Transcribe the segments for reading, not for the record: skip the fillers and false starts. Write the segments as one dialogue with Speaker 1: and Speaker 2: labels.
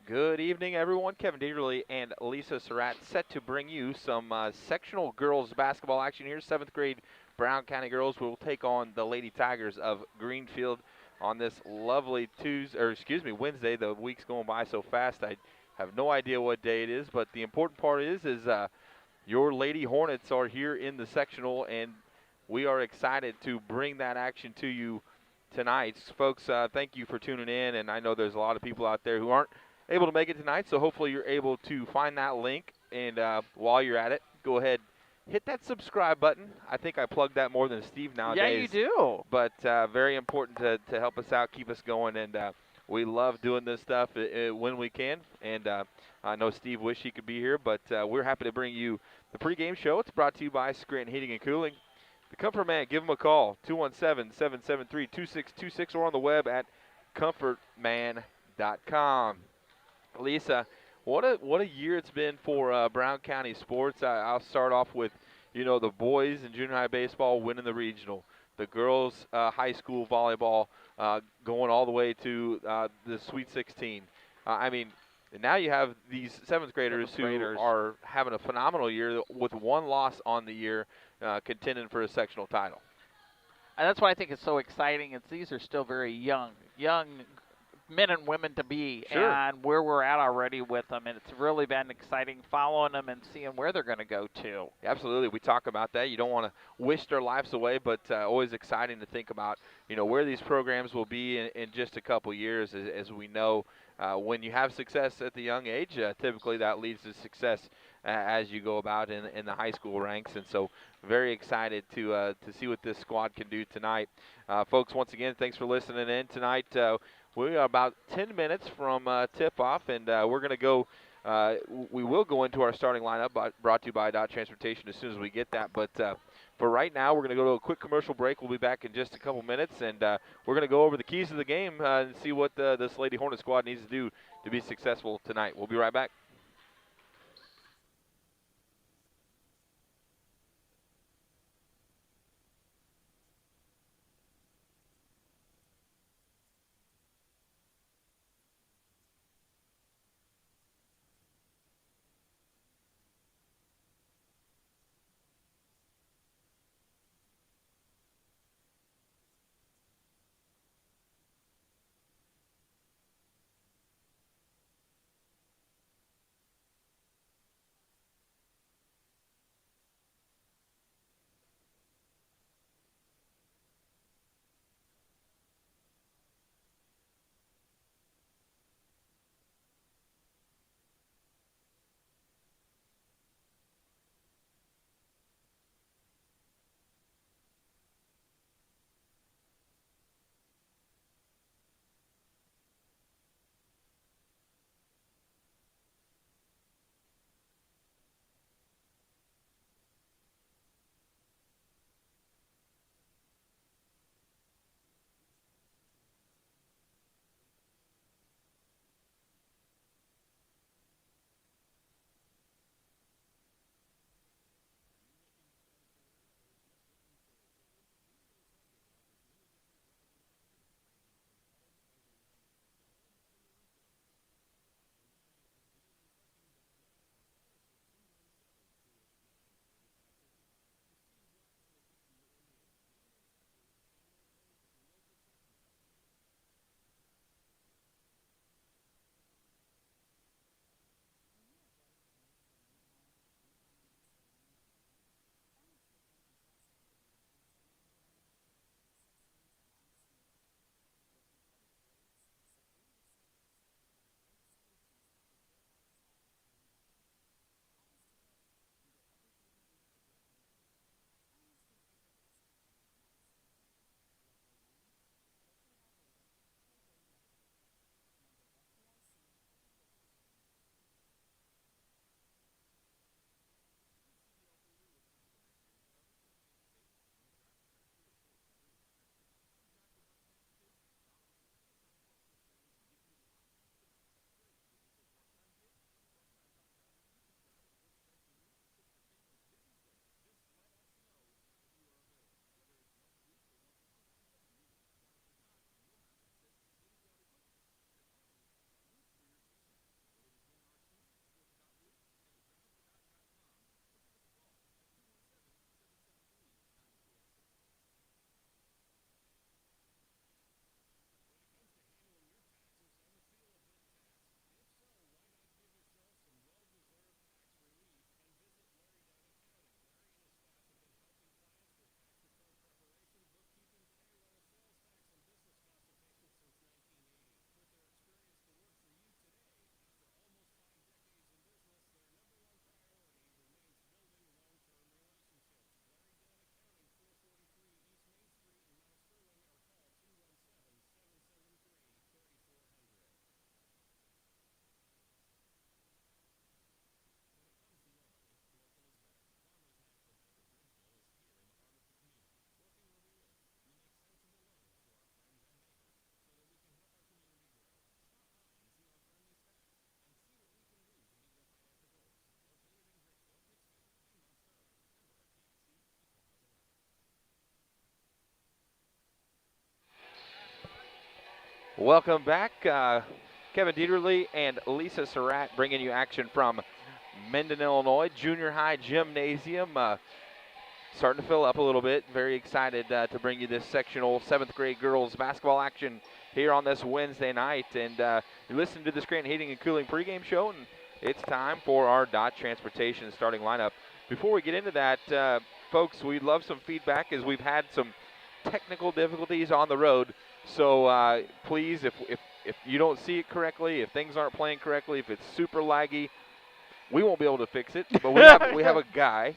Speaker 1: Good evening, everyone. Kevin Dieterle and Lisa Surratt set to bring you some sectional girls basketball action here. Seventh grade Brown County girls will take on the Lady Tigers of Greenfield on this lovely Wednesday. The week's going by so fast. I have no idea what day it is, but the important part is your Lady Hornets are here in the sectional, and we are excited to bring that action to you tonight. Folks, thank you for tuning in, and I know there's a lot of people out there who aren't able to make it tonight, so hopefully you're able to find that link, and while you're at it, go ahead, hit that subscribe button. I think I plugged that more than Steve
Speaker 2: Yeah, you
Speaker 1: nowadays,
Speaker 2: do.
Speaker 1: but very important to help us out, keep us going, and we love doing this stuff when we can, and I know Steve wished he could be here, but we're happy to bring you the pregame show. It's brought to you by Scranton Heating and Cooling. The Comfort Man, give them a call, 217-773-2626, or on the web at comfortman.com. Lisa, what a year it's been for Brown County sports. I'll start off with, the boys in junior high baseball winning the regional, the girls high school volleyball going all the way to the Sweet 16. I mean, and now you have these seventh graders
Speaker 2: Seventh
Speaker 1: who
Speaker 2: graders.
Speaker 1: are having a phenomenal year with one loss on the year, contending for a sectional title.
Speaker 2: And that's why I think it's so exciting. These are still very young men and women to be,
Speaker 1: Sure.
Speaker 2: and where we're at already with them, and it's really been exciting following them and seeing where they're going to go to.
Speaker 1: Absolutely, we talk about that. You don't want to wish their lives away, but always exciting to think about, where these programs will be in just a couple years. As we know, when you have success at the young age, typically that leads to success as you go about in the high school ranks. And so, very excited to see what this squad can do tonight, folks. Once again, thanks for listening in tonight. We are about 10 minutes from tip-off, and we're going to go. We will go into our starting lineup, brought to you by Dot Transportation as soon as we get that. But for right now, we're going to go to a quick commercial break. We'll be back in just a couple minutes, and we're going to go over the keys to the game and see what this Lady Hornet squad needs to do to be successful tonight. We'll be right back. Welcome back. Kevin Dieterle and Lisa Surratt bringing you action from Mendon, Illinois, Junior High Gymnasium. Starting to fill up a little bit. Very excited to bring you this sectional 7th grade girls basketball action here on this Wednesday night. And you listen to the Scranton Heating and Cooling pregame show, and it's time for our Dot Transportation starting lineup. Before we get into that, folks, we'd love some feedback as we've had some technical difficulties on the road. So please, if you don't see it correctly, if things aren't playing correctly, if it's super laggy, we won't be able to fix it, but we have a guy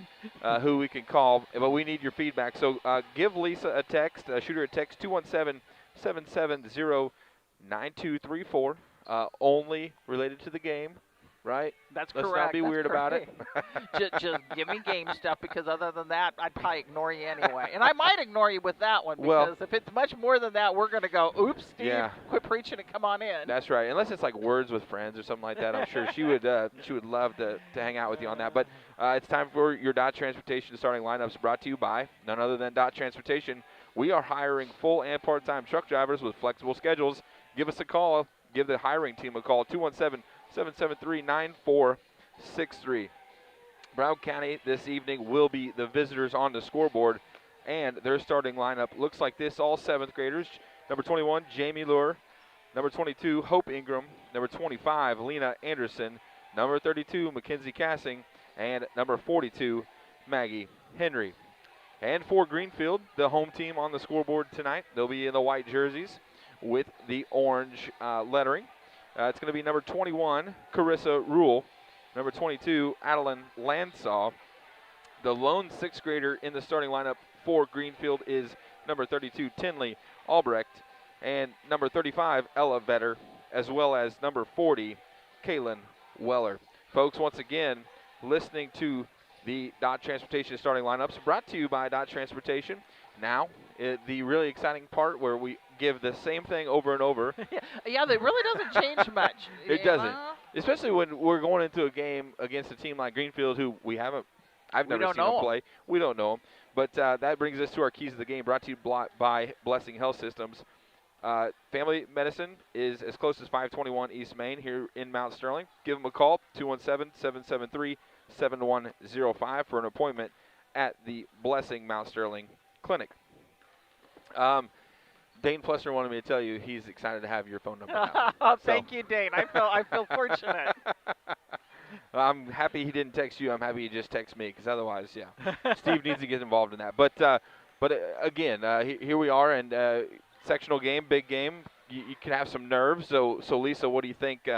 Speaker 1: who we can call, but we need your feedback. So give Lisa a text, shoot her a text, 217-770-9234, only related to the game, right?
Speaker 2: That's
Speaker 1: Let's
Speaker 2: correct.
Speaker 1: not be
Speaker 2: That's
Speaker 1: weird about it.
Speaker 2: just give me game stuff, because other than that, I'd probably ignore you anyway. And I might ignore you with that one, because
Speaker 1: Well,
Speaker 2: if it's much more than that, we're going to go, oops, Steve,
Speaker 1: yeah.
Speaker 2: quit preaching and come on in.
Speaker 1: That's right. Unless it's like Words with Friends or something like that, I'm sure she would love to hang out with you on that. But it's time for your Dot Transportation starting lineups, brought to you by none other than Dot Transportation. We are hiring full and part-time truck drivers with flexible schedules. Give us a call. Give the hiring team a call, 217-773-9463. Brown County this evening will be the visitors on the scoreboard, and their starting lineup looks like this. All 7th graders. Number 21, Jamie Lure. Number 22, Hope Ingram. Number 25, Lena Anderson. Number 32, Mackenzie Cassing. And number 42, Maggie Henry. And for Greenfield, the home team on the scoreboard tonight, they'll be in the white jerseys with the orange lettering. It's going to be number 21, Carissa Rule. Number 22, Adeline Landsaw. The lone 6th grader in the starting lineup for Greenfield is number 32, Tinley Albrecht. And number 35, Ella Vetter, as well as number 40, Kaylin Weller. Folks, once again, listening to the Dot Transportation starting lineups, brought to you by Dot Transportation. Now, the really exciting part where we give the same thing over and over.
Speaker 2: Yeah, it really doesn't change much.
Speaker 1: It doesn't, especially when we're going into a game against a team like Greenfield, who I've never seen them play. We don't know them. But that brings us to our keys of the game, brought to you by Blessing Health Systems. Family Medicine is as close as 521 East Main here in Mount Sterling. Give them a call, 217-773-7105 for an appointment at the Blessing Mount Sterling Clinic. Dane Plessner wanted me to tell you he's excited to have your phone number now.
Speaker 2: Thank you, Dane. I feel fortunate.
Speaker 1: I'm happy he didn't text you. I'm happy he just texted me, because otherwise, yeah, Steve needs to get involved in that. But again, here we are, and sectional game, big game. You can have some nerves. So Lisa, what do you think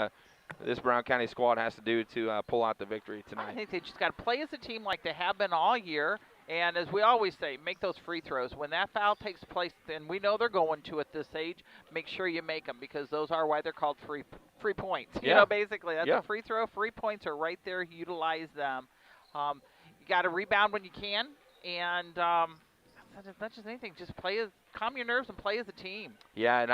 Speaker 1: this Brown County squad has to do to pull out the victory tonight?
Speaker 2: I think they just got to play as a team like they have been all year. And as we always say, make those free throws. When that foul takes place, and we know they're going to at this age, make sure you make them, because those are why they're called free points.
Speaker 1: Yeah.
Speaker 2: You know, basically, that's
Speaker 1: Yeah.
Speaker 2: a free throw. Free points are right there. Utilize them. You got to rebound when you can. And if not just anything, just calm your nerves and play as a team.
Speaker 1: Yeah, and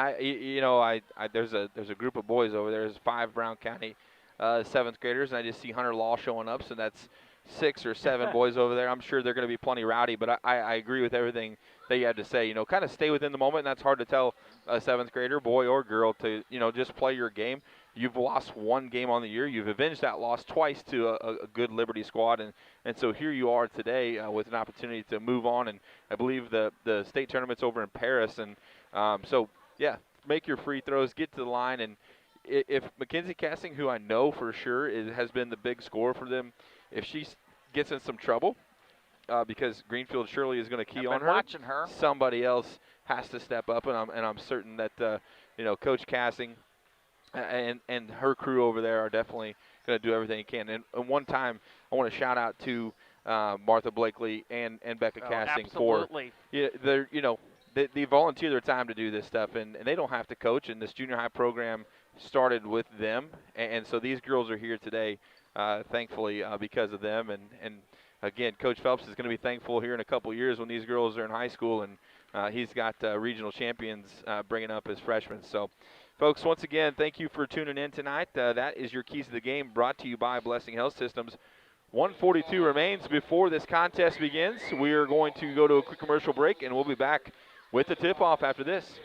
Speaker 1: there's a group of boys over there. There's 5 Brown County 7th graders, and I just see Hunter Law showing up, so that's 6 or 7 boys over there. I'm sure they're going to be plenty rowdy, but I agree with everything that you had to say. Kind of stay within the moment, and that's hard to tell a 7th grader, boy or girl, to just play your game. You've lost 1 game on the year. You've avenged that loss twice to a good Liberty squad, and so here you are today with an opportunity to move on. And I believe the state tournament's over in Paris, and so yeah, make your free throws, get to the line, and if Mackenzie Cassing, who I know for sure has been the big scorer for them, if she gets in some trouble, because Greenfield surely is going to key on her,
Speaker 2: watching her,
Speaker 1: somebody else has to step up, and I'm certain that Coach Cassing and her crew over there are definitely going to do everything they can. And one time, I want to shout out to Martha Blakely and Becca Cassing
Speaker 2: absolutely.
Speaker 1: they volunteer their time to do this stuff, and they don't have to coach. And this junior high program started with them, and so these girls are here today, thankfully, because of them. And again, Coach Phelps is going to be thankful here in a couple years when these girls are in high school, and he's got regional champions bringing up as freshmen. So, folks, once again, thank you for tuning in tonight. That is your Keys to the Game, brought to you by Blessing Health Systems. 1:42 remains before this contest begins. We are going to go to a quick commercial break, and we'll be back with the tip-off after this.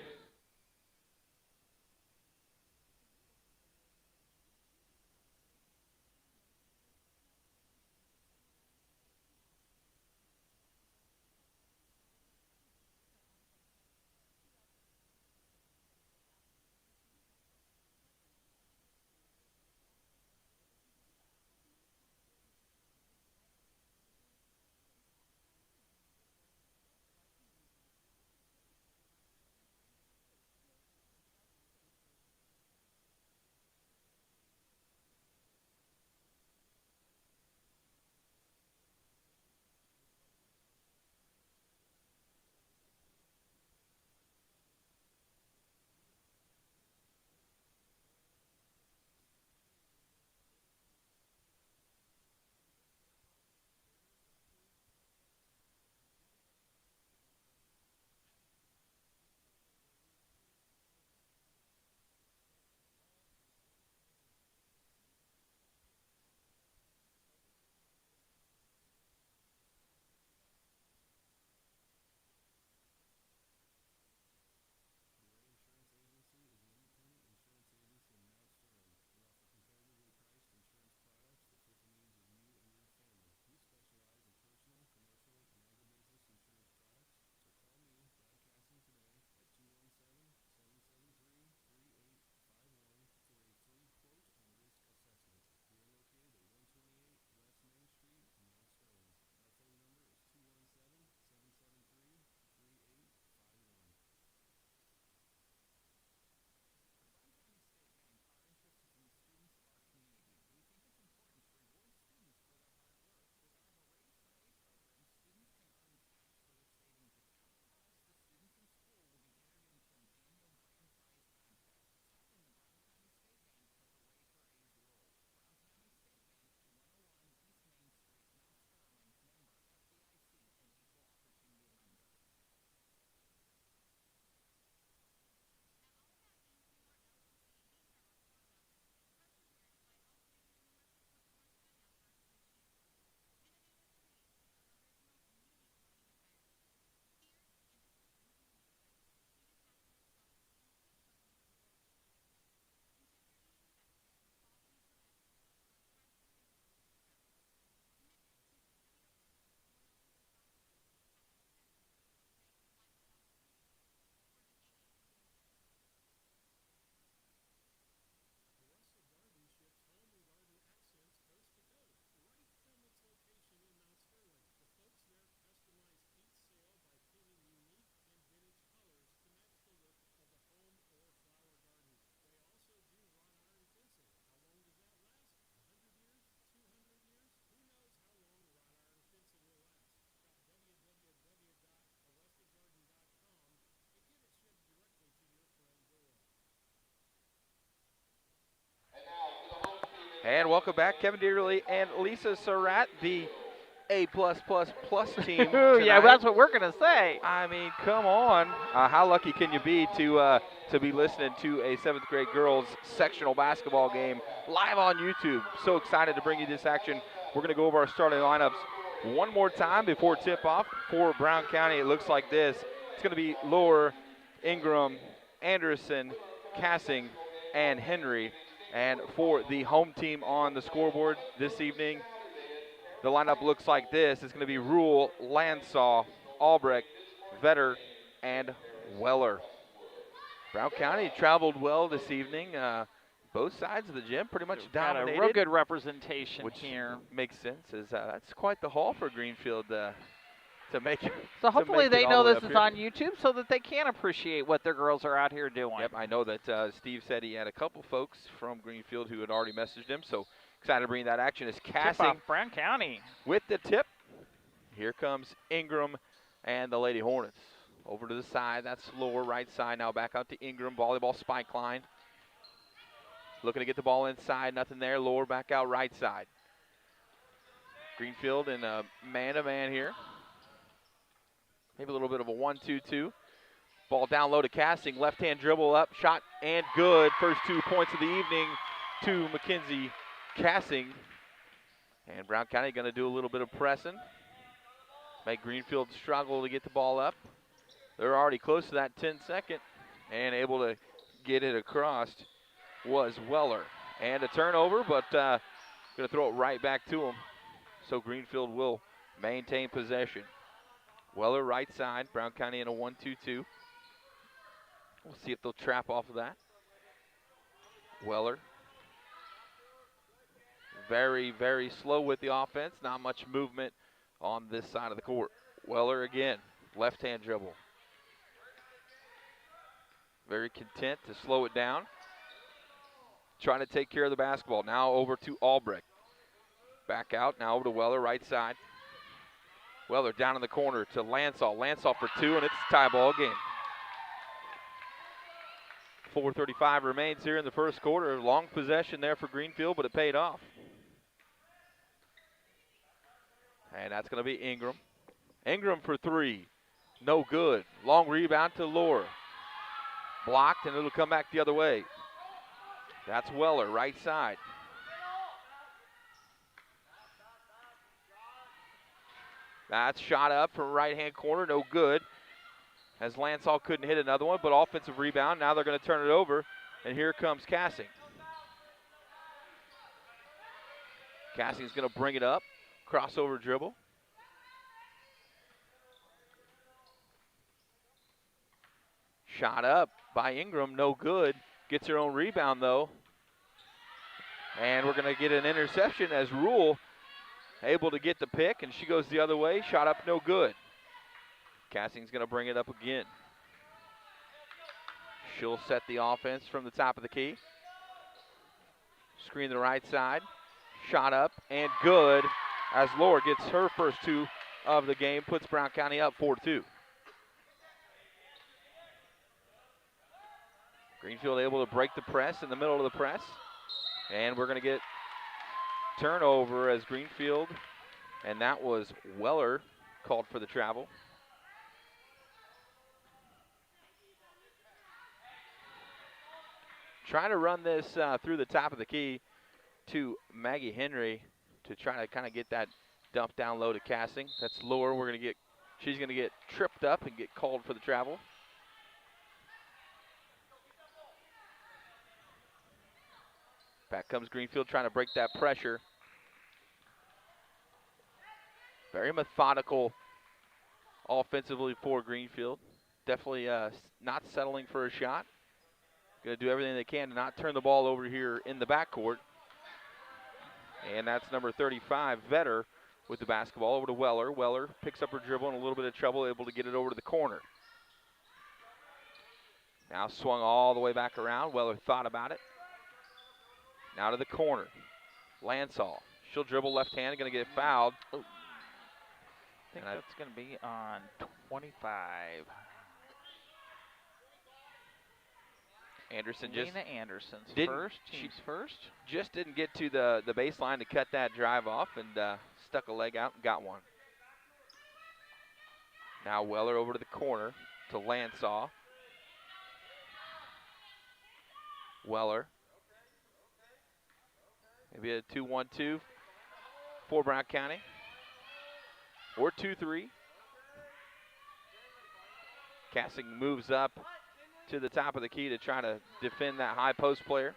Speaker 1: And welcome back, Kevin Dearly and Lisa Surratt, the A+++ team
Speaker 2: Yeah,
Speaker 1: tonight.
Speaker 2: that's what we're gonna say.
Speaker 1: I mean, come on. How lucky can you be to be listening to a 7th grade girls sectional basketball game live on YouTube? So excited to bring you this action. We're going to go over our starting lineups one more time before tip-off. For Brown County, it looks like this. It's going to be Lohr, Ingram, Anderson, Cassing, and Henry. And for the home team on the scoreboard this evening, the lineup looks like this. It's going to be Rule, Landsaw, Albrecht, Vetter, and Weller. Brown County traveled well this evening. Both sides of the gym pretty much
Speaker 2: Got a
Speaker 1: dominated.
Speaker 2: real good representation
Speaker 1: which
Speaker 2: here.
Speaker 1: makes sense. That's quite the haul for Greenfield to make.
Speaker 2: So hopefully they know this is
Speaker 1: here.
Speaker 2: on YouTube so that they can appreciate what their girls are out here doing.
Speaker 1: Yep, I know that Steve said he had a couple folks from Greenfield who had already messaged him. So excited to bring that action. It's Cassing
Speaker 2: Brown County
Speaker 1: with the tip. Here comes Ingram and the Lady Hornets. Over to the side, that's Lohr, right side. Now back out to Ingram, volleyball spike line. Looking to get the ball inside, nothing there. Lohr back out right side. Greenfield in a man-to-man here. Maybe a little bit of a 1-2-2. Ball down low to Cassing, left-hand dribble up, shot and good. First 2 points of the evening to Mackenzie Cassing. And Brown County going to do a little bit of pressing. Make Greenfield struggle to get the ball up. They're already close to that 10-second, and able to get it across was Weller. And a turnover, but going to throw it right back to him. So Greenfield will maintain possession. Weller right side, Brown County in a 1-2-2. We'll see if they'll trap off of that. Weller. Very, very slow with the offense. Not much movement on this side of the court. Weller again, left-hand dribble. Very content to slow it down. Trying to take care of the basketball. Now over to Albrecht. Back out, now over to Weller, right side. Weller down in the corner to Landsaw. Landsaw for 2, and it's a tie ball game. 4:35 remains here in the first quarter. Long possession there for Greenfield, but it paid off. And that's going to be Ingram. Ingram for 3. No good. Long rebound to Lohr. Blocked, and it'll come back the other way. That's Weller, right side. That's shot up from right-hand corner, no good. As Landsaw couldn't hit another one, but offensive rebound. Now they're going to turn it over, and here comes Cassing. Cassing's going to bring it up. Crossover dribble. Shot up by Ingram, no good. Gets her own rebound, though. And we're going to get an interception as Rule able to get the pick, and she goes the other way. Shot up, no good. Cassing's going to bring it up again. She'll set the offense from the top of the key. Screen to the right side. Shot up and good as Lohr gets her first 2 of the game. Puts Brown County up 4-2. Greenfield able to break the press in the middle of the press. And we're going to get turnover as Greenfield, and that was Weller called for the travel. Trying to run this through the top of the key to Maggie Henry to try to kind of get that dump down low to Cassing. That's Lohr. She's going to get tripped up and get called for the travel. Back comes Greenfield trying to break that pressure. Very methodical offensively for Greenfield. Definitely not settling for a shot. Going to do everything they can to not turn the ball over here in the backcourt. And that's number 35, Vetter, with the basketball over to Weller. Weller picks up her dribble in a little bit of trouble, able to get it over to the corner. Now swung all the way back around. Weller thought about it. Now to the corner. Landsaw. She'll dribble left hand, going to get fouled.
Speaker 2: I think that's going to be on 25.
Speaker 1: Anderson
Speaker 2: Lena Anderson's
Speaker 1: didn't-
Speaker 2: first,
Speaker 1: she-
Speaker 2: team's first.
Speaker 1: just didn't get to the baseline to cut that drive off and stuck a leg out and got one. Now Weller over to the corner to Lansaw. Weller. Maybe a 2-1-2 for Brown County. Or 2-3. Cassing moves up to the top of the key to try to defend that high post player.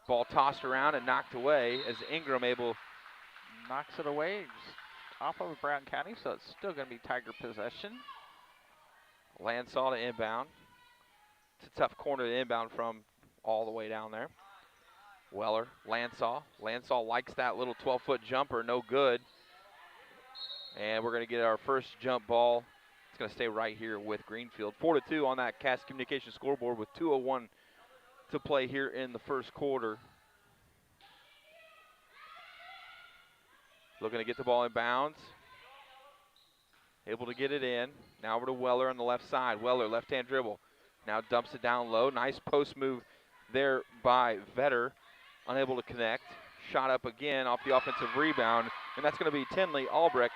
Speaker 1: Ball tossed around and knocked away as Ingram
Speaker 2: knocks it away off of Brown County, so it's still going to be Tiger possession.
Speaker 1: Lansaw to inbound. It's a tough corner to inbound from all the way down there. Weller, Lansaw. Lansaw likes that little 12-foot jumper, no good. And we're going to get our first jump ball. It's going to stay right here with Greenfield. 4-2 on that Cass Communication scoreboard with 2:01 to play here in the first quarter. Looking to get the ball in bounds. Able to get it in. Now over to Weller on the left side. Weller, left-hand dribble. Now dumps it down low. Nice post move there by Vetter. Unable to connect. Shot up again off the offensive rebound. And that's going to be Tinley Albrecht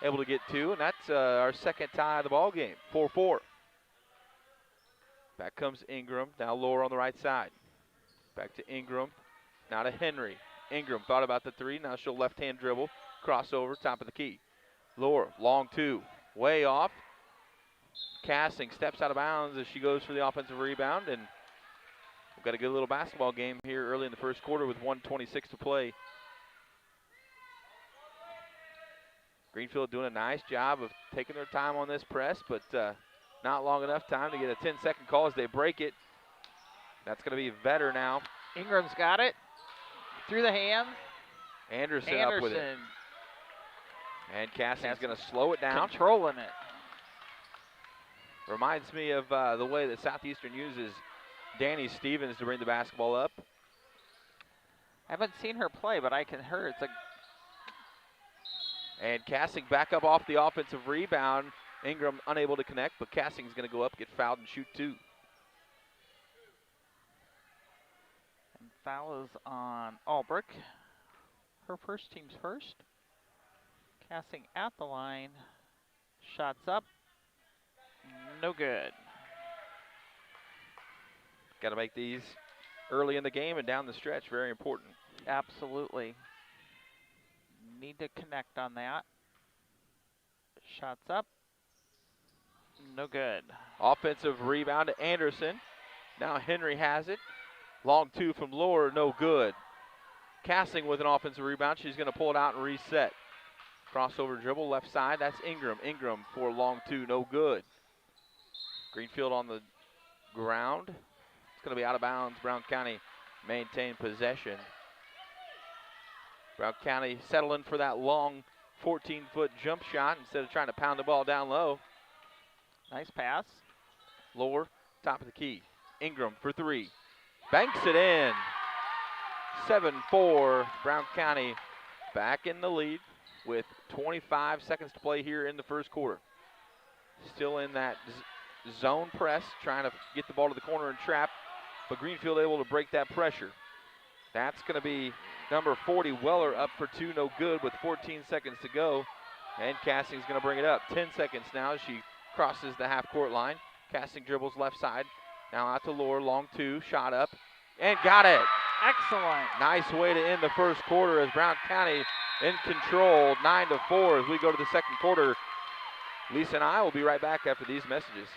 Speaker 1: able to get two. And that's our second tie of the ball game. 4-4. Back comes Ingram. Now Lower on the right side. Back to Ingram. Now to Henry. Ingram thought about the three. Now she'll left-hand dribble. Crossover, top of the key. Lower, long two. Way off. Cassing steps out of bounds as she goes for the offensive rebound. And we've got a good little basketball game here early in the first quarter with 1:26 to play. Greenfield doing a nice job of taking their time on this press, but not long enough time to get a 10-second call as they break it. That's going to be Vetter now.
Speaker 2: Ingram's got it. Through the hand.
Speaker 1: Anderson up with it. And Cassing's going to slow it down.
Speaker 2: Controlling it.
Speaker 1: Reminds me of the way that Southeastern uses Danny Stevens to bring the basketball up.
Speaker 2: I haven't seen her play, but I can hear it's a.
Speaker 1: And Cassing back up off the offensive rebound. Ingram unable to connect, but Cassing's going to go up, get fouled, and shoot two.
Speaker 2: And foul is on Albrecht. Her first, team's first. Cassing at the line. Shots up. No good.
Speaker 1: Got to make these early in the game and down the stretch. Very important.
Speaker 2: Absolutely. Need to connect on that. Shots up. No good.
Speaker 1: Offensive rebound to Anderson. Now Henry has it. Long two from Lower, no good. Cassing with an offensive rebound. She's going to pull it out and reset. Crossover dribble, left side. That's Ingram. Ingram for long two, no good. Greenfield on the ground. It's going to be out of bounds. Brown County maintain possession. Brown County settling for that long 14-foot jump shot instead of trying to pound the ball down low.
Speaker 2: Nice pass.
Speaker 1: Lower, top of the key. Ingram for three. Banks it in. 7-4. Brown County back in the lead with 25 seconds to play here in the first quarter. Still in that zone press, trying to get the ball to the corner and trap, but Greenfield able to break that pressure. That's going to be number 40, Weller, up for two, no good with 14 seconds to go. And Cassing's going to bring it up. 10 seconds now as she crosses the half-court line. Cassing dribbles left side. Now out to Lower, long two, shot up, and got it.
Speaker 2: Excellent.
Speaker 1: Nice way to end the first quarter as Brown County in control, 9-4 as we go to the second quarter. Lisa and I will be right back after these messages.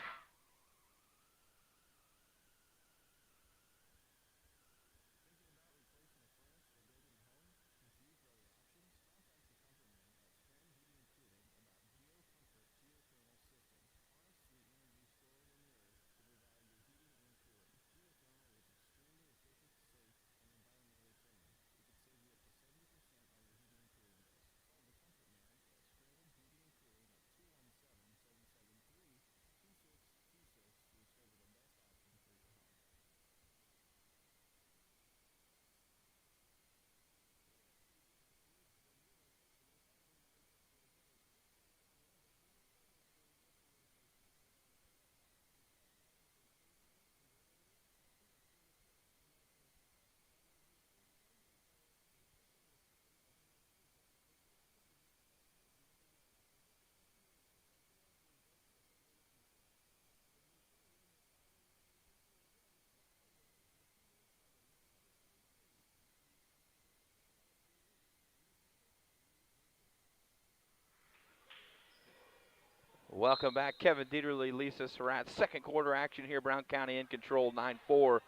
Speaker 1: Welcome back, Kevin Dieterle, Lisa Surratt. Second quarter action here. Brown County in control, 9-4,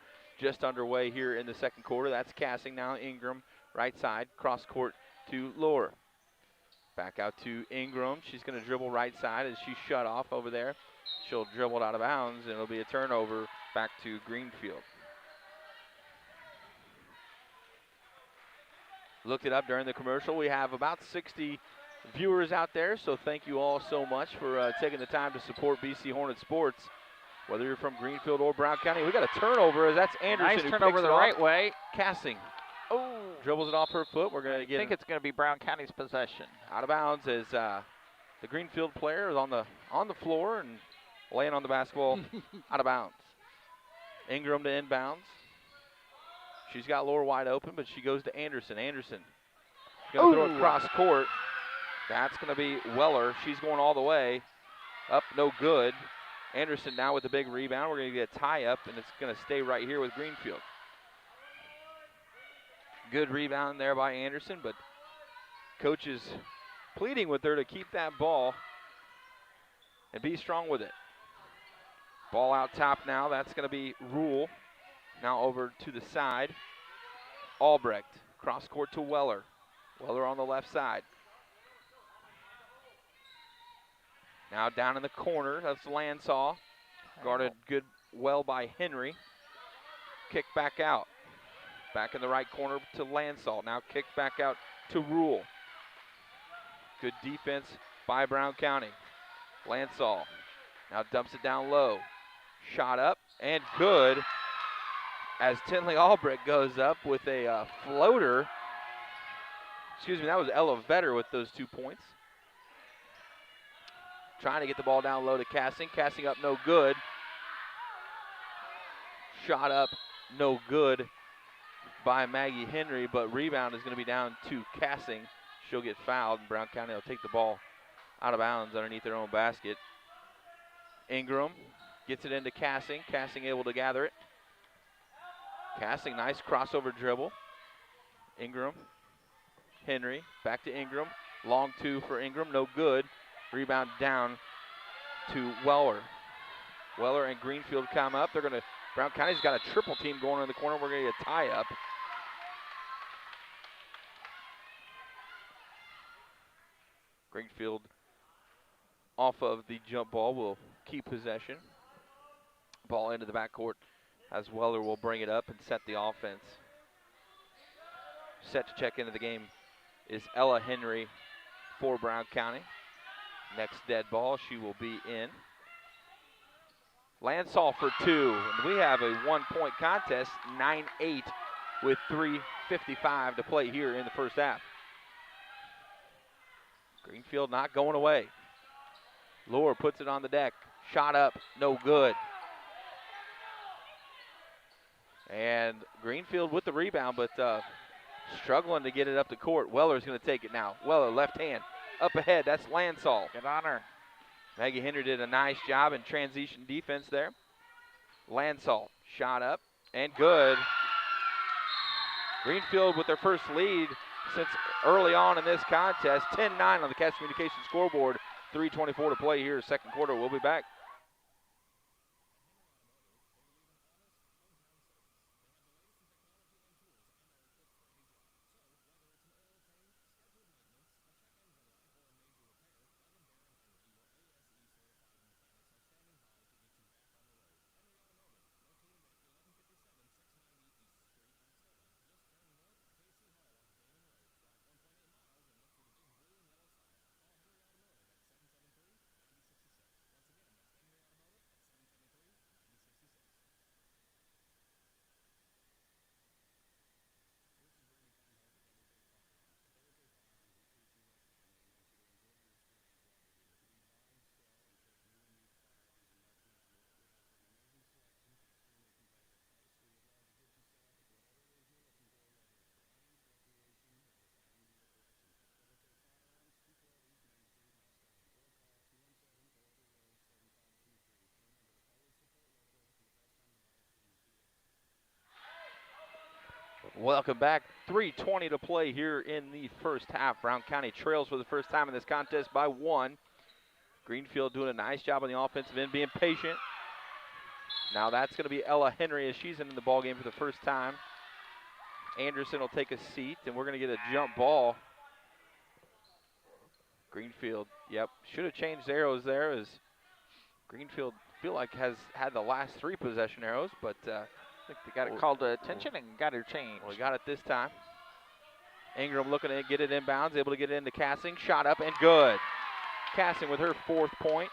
Speaker 1: just underway here in the second quarter. That's Cassing now. Ingram, right side, cross court to Lohr. Back out to Ingram. She's going to dribble right side as she's shut off over there. She'll dribble it out of bounds, and it'll be a turnover back to Greenfield. Looked it up during the commercial. We have about 60 viewers out there, so thank you all so much for taking the time to support BC Hornet Sports, whether you're from Greenfield or Brown County. We got a turnover as that's Anderson.
Speaker 2: Nice
Speaker 1: who
Speaker 2: turnover
Speaker 1: picks
Speaker 2: the
Speaker 1: it
Speaker 2: right
Speaker 1: off.
Speaker 2: way.
Speaker 1: Cassing
Speaker 2: Oh,
Speaker 1: dribbles it off her foot. We're going to get
Speaker 2: I think it's going to be Brown County's possession.
Speaker 1: out of bounds as the Greenfield player is on the floor and laying on the basketball out of bounds. Ingram to inbounds. She's got Lohr wide open, but she goes to Anderson. Anderson going to throw it cross court. That's going to be Weller. She's going all the way. Up, no good. Anderson now with the big rebound. We're going to get a tie up, and it's going to stay right here with Greenfield. Good rebound there by Anderson, but coach is pleading with her to keep that ball and be strong with it. Ball out top now. That's going to be Rule. Now over to the side. Albrecht. Cross court to Weller. Weller on the left side. Now down in the corner. That's Landsaw. Guarded well by Henry. Kick back out. Back in the right corner to Landsaw. Now kicked back out to Rule. Good defense by Brown County. Landsaw now dumps it down low. Shot up and good as Tinley Albrecht goes up with a floater. Excuse me, that was Ella Vetter with those 2 points. Trying to get the ball down low to Cassing. Cassing up, no good. Shot up, no good by Maggie Henry, but rebound is going to be down to Cassing. She'll get fouled, and Brown County will take the ball out of bounds underneath their own basket. Ingram gets it into Cassing. Cassing able to gather it. Cassing, nice crossover dribble. Ingram, Henry, back to Ingram. Long two for Ingram, no good. Rebound down to Weller. Weller and Greenfield come up. Brown County's got a triple team going in the corner. We're going to get a tie up. Greenfield off of the jump ball will keep possession. Ball into the backcourt as Weller will bring it up and set the offense. Set to check into the game is Ella Henry for Brown County. Next dead ball, she will be in. Landsaw for two, and we have a 1-point contest, 9-8 with 3:55 to play here in the first half. Greenfield not going away. Lohr puts it on the deck. Shot up, no good. And Greenfield with the rebound, but struggling to get it up the court. Weller's going to take it now. Weller, left hand, up ahead. That's Landsaw.
Speaker 2: Get on her.
Speaker 1: Maggie Henry did a nice job in transition defense there. Landsaw, shot up, and good. Greenfield with their first lead since early on in this contest. 10-9 on the Cass Communications scoreboard. 3:24 to play here, second quarter. We'll be back. Welcome back. 3:20 to play here in the first half. Brown County trails for the first time in this contest by 1. Greenfield doing a nice job on the offensive end, being patient. Now that's going to be Ella Henry as she's in the ball game for the first time. Anderson will take a seat, and we're going to get a jump ball. Greenfield, yep, should have changed arrows there as Greenfield feel like has had the last 3 possession arrows, but
Speaker 2: I think they got it called to attention and got her changed.
Speaker 1: We got it this time. Ingram looking to get it inbounds, able to get it into Cassing, shot up and good. Cassing with her 4th point.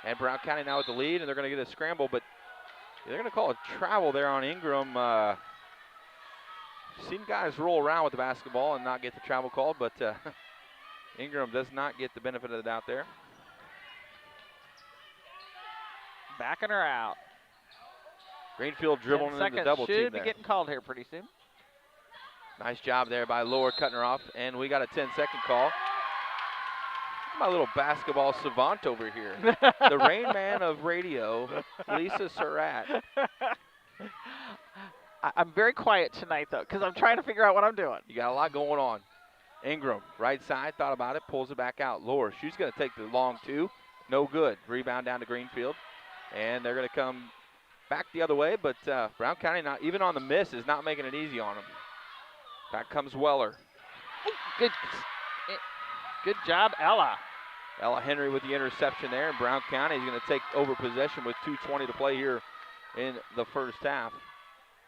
Speaker 1: And Brown County now with the lead, and they're going to get a scramble, but they're going to call a travel there on Ingram. Seen guys roll around with the basketball and not get the travel called, but Ingram does not get the benefit of the doubt there.
Speaker 2: Backing her out.
Speaker 1: Greenfield dribbling into the double team there.
Speaker 2: Should be getting called here pretty soon.
Speaker 1: Nice job there by Lower cutting her off, and we got a 10-second call. My little basketball savant over here. The Rain Man of radio, Lisa Surratt.
Speaker 2: I'm very quiet tonight, though, because I'm trying to figure out what I'm doing.
Speaker 1: You got a lot going on. Ingram, right side, thought about it, pulls it back out. Lower, she's going to take the long 2. No good. Rebound down to Greenfield. And they're going to come back the other way, but Brown County, not even on the miss, is not making it easy on them. Back comes Weller.
Speaker 2: Good job, Ella.
Speaker 1: Ella Henry with the interception there, and Brown County is going to take over possession with 2:20 to play here in the first half.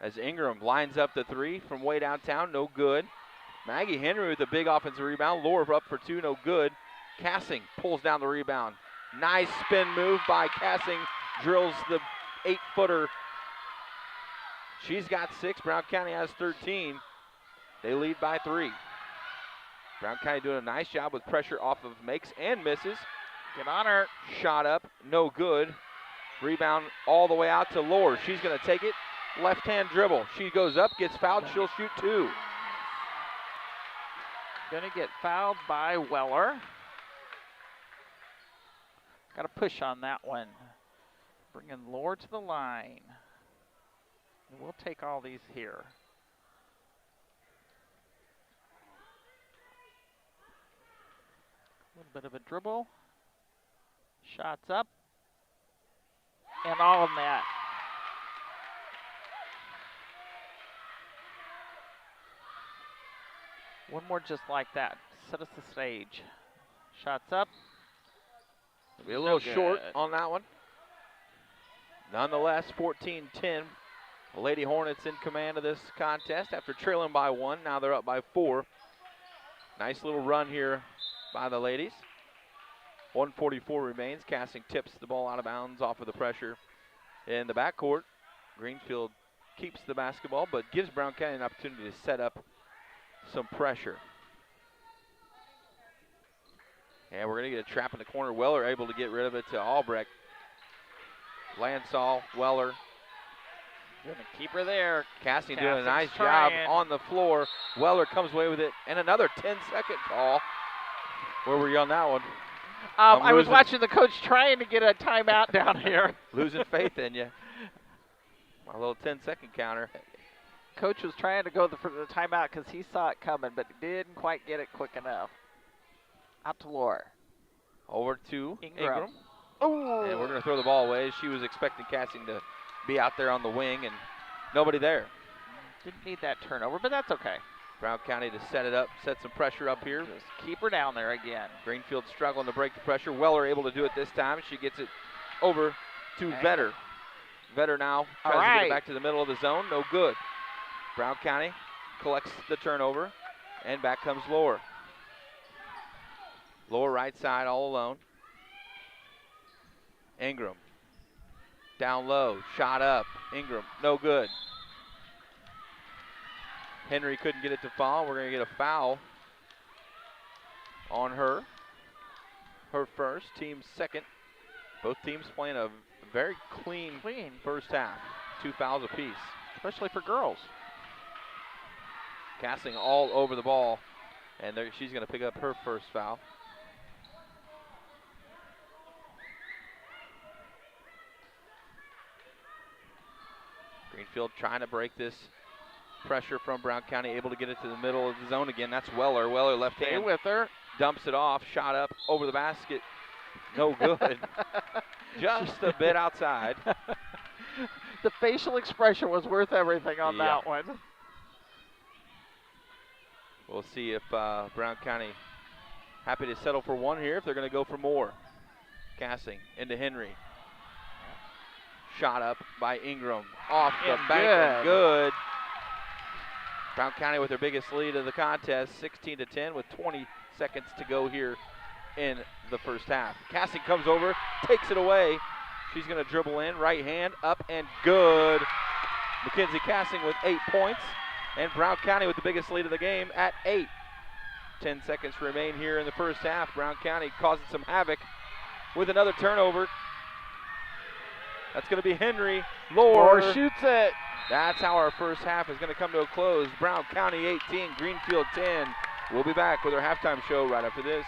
Speaker 1: As Ingram lines up the 3 from way downtown, no good. Maggie Henry with a big offensive rebound. Laura up for 2, no good. Cassing pulls down the rebound. Nice spin move by Cassing, drills the 8-footer. She's got 6, Brown County has 13. They lead by 3. Brown County doing a nice job with pressure off of makes and misses.
Speaker 2: Get on her.
Speaker 1: Shot up, no good. Rebound all the way out to Lohr. She's going to take it. Left-hand dribble. She goes up, gets fouled. She'll shoot 2.
Speaker 2: Going to get fouled by Weller. Got to push on that one. Bringing Lohr to the line. And we'll take all these here. A little bit of a dribble. Shots up. And all of that. One more just like that. Set us the stage. Shots up.
Speaker 1: Be a little short on that one. Nonetheless, 14-10. The Lady Hornets in command of this contest after trailing by 1. Now they're up by 4. Nice little run here by the ladies. 1:44 remains. Cassing tips the ball out of bounds off of the pressure in the backcourt. Greenfield keeps the basketball, but gives Brown County an opportunity to set up some pressure. And we're going to get a trap in the corner. Weller able to get rid of it to Albrecht. Lansall, Weller.
Speaker 2: Going to keep her there.
Speaker 1: Cassing doing a nice job on the floor. Weller comes away with it. And another 10-second call. Where were you on that one?
Speaker 2: I was watching the coach trying to get a timeout down here.
Speaker 1: Losing faith in you. My little 10-second counter.
Speaker 2: Coach was trying to go for the timeout because he saw it coming, but didn't quite get it quick enough. Out to Lohr.
Speaker 1: Over to Ingram.
Speaker 2: Oh.
Speaker 1: And we're going to throw the ball away. She was expecting Cassing to be out there on the wing, and nobody there.
Speaker 2: Didn't need that turnover, but that's okay.
Speaker 1: Brown County to set it up, set some pressure up here.
Speaker 2: Just keep her down there again.
Speaker 1: Greenfield struggling to break the pressure. Weller able to do it this time. She gets it over to Vetter. Vetter now tries to get it back to the middle of the zone. No good. Brown County collects the turnover, and back comes Lohr. Lohr right side all alone. Ingram. Down low, shot up. Ingram, no good. Henry couldn't get it to fall. We're going to get a foul on her. Her first, team second. Both teams playing a very clean first half. 2 fouls apiece.
Speaker 2: Especially for girls.
Speaker 1: Cassing all over the ball, and she's going to pick up her first foul. Greenfield trying to break this Pressure from Brown County, able to get it to the middle of the zone again. That's Weller. Weller left
Speaker 2: Stay
Speaker 1: hand,
Speaker 2: with her.
Speaker 1: dumps it off, shot up over the basket. No good. Just a bit outside.
Speaker 2: The facial expression was worth everything on
Speaker 1: Yeah.
Speaker 2: that one.
Speaker 1: We'll see if Brown County happy to settle for one here, if they're going to go for more. Cassing into Henry. Shot up by Ingram. Off the bank and good. Brown County with their biggest lead of the contest, 16-10 with 20 seconds to go here in the first half. Cassing comes over, takes it away. She's going to dribble in, right hand, up and good. Mackenzie Cassing with 8 points, and Brown County with the biggest lead of the game at 8. 10 seconds remain here in the first half. Brown County causing some havoc with another turnover. That's going to be Henry.
Speaker 2: Lore shoots it.
Speaker 1: That's how our first half is going to come to a close. Brown County 18, Greenfield 10. We'll be back with our halftime show right after this.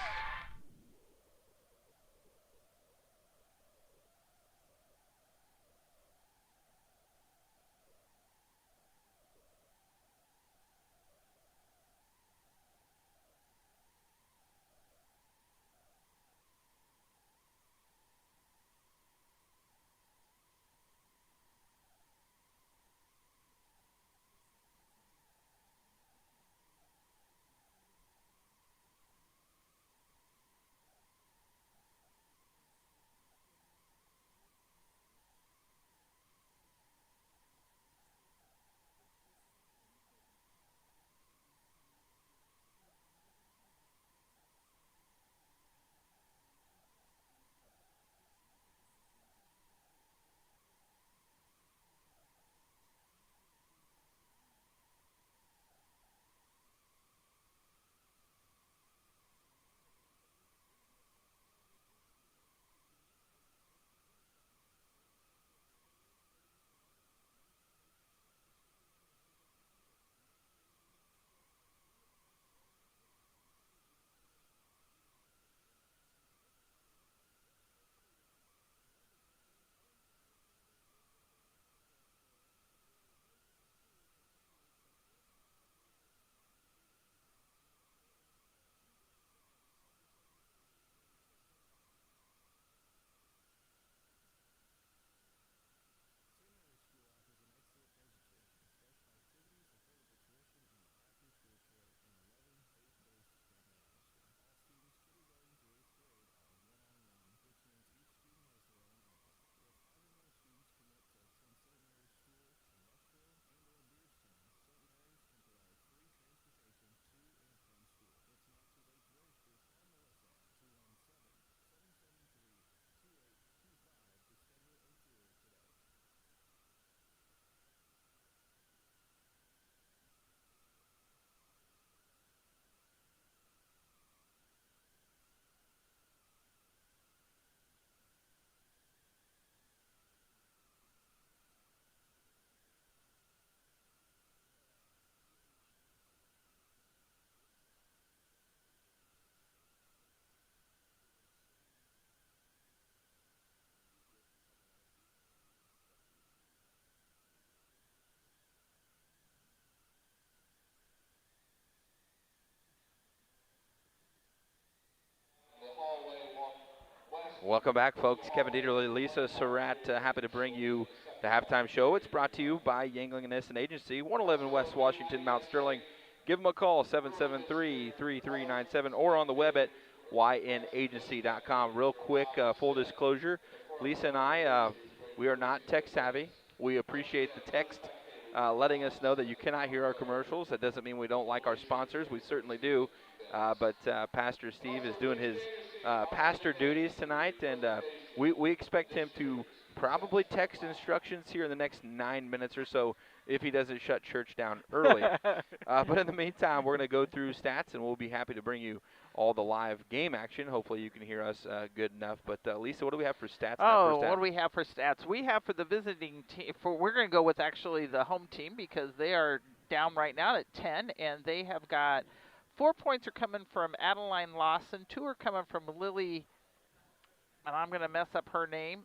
Speaker 1: Welcome back, folks. Kevin Dieterle, Lisa Surratt, happy to bring you the halftime show. It's brought to you by Yangling and Nissen Agency, 111 West Washington, Mount Sterling. Give them a call, 773-3397, or on the web at ynagency.com. Real quick, full disclosure, Lisa and I, we are not tech savvy. We appreciate the text letting us know that you cannot hear our commercials. That doesn't mean we don't like our sponsors. We certainly do. But Pastor Steve is doing his pastor duties tonight, and we expect him to probably text instructions here in the next 9 minutes or so if he doesn't shut church down early. But in the meantime, we're going to go through stats, and we'll be happy to bring you all the live game action. Hopefully you can hear us good enough. But Lisa, what do we have for stats?
Speaker 2: Oh, what do we have for stats? We have for the visiting team. We're going to go with actually the home team because they are down right now at 10, and they have got 4 points are coming from Adeline Lawson. 2 are coming from Lily, and I'm going to mess up her name,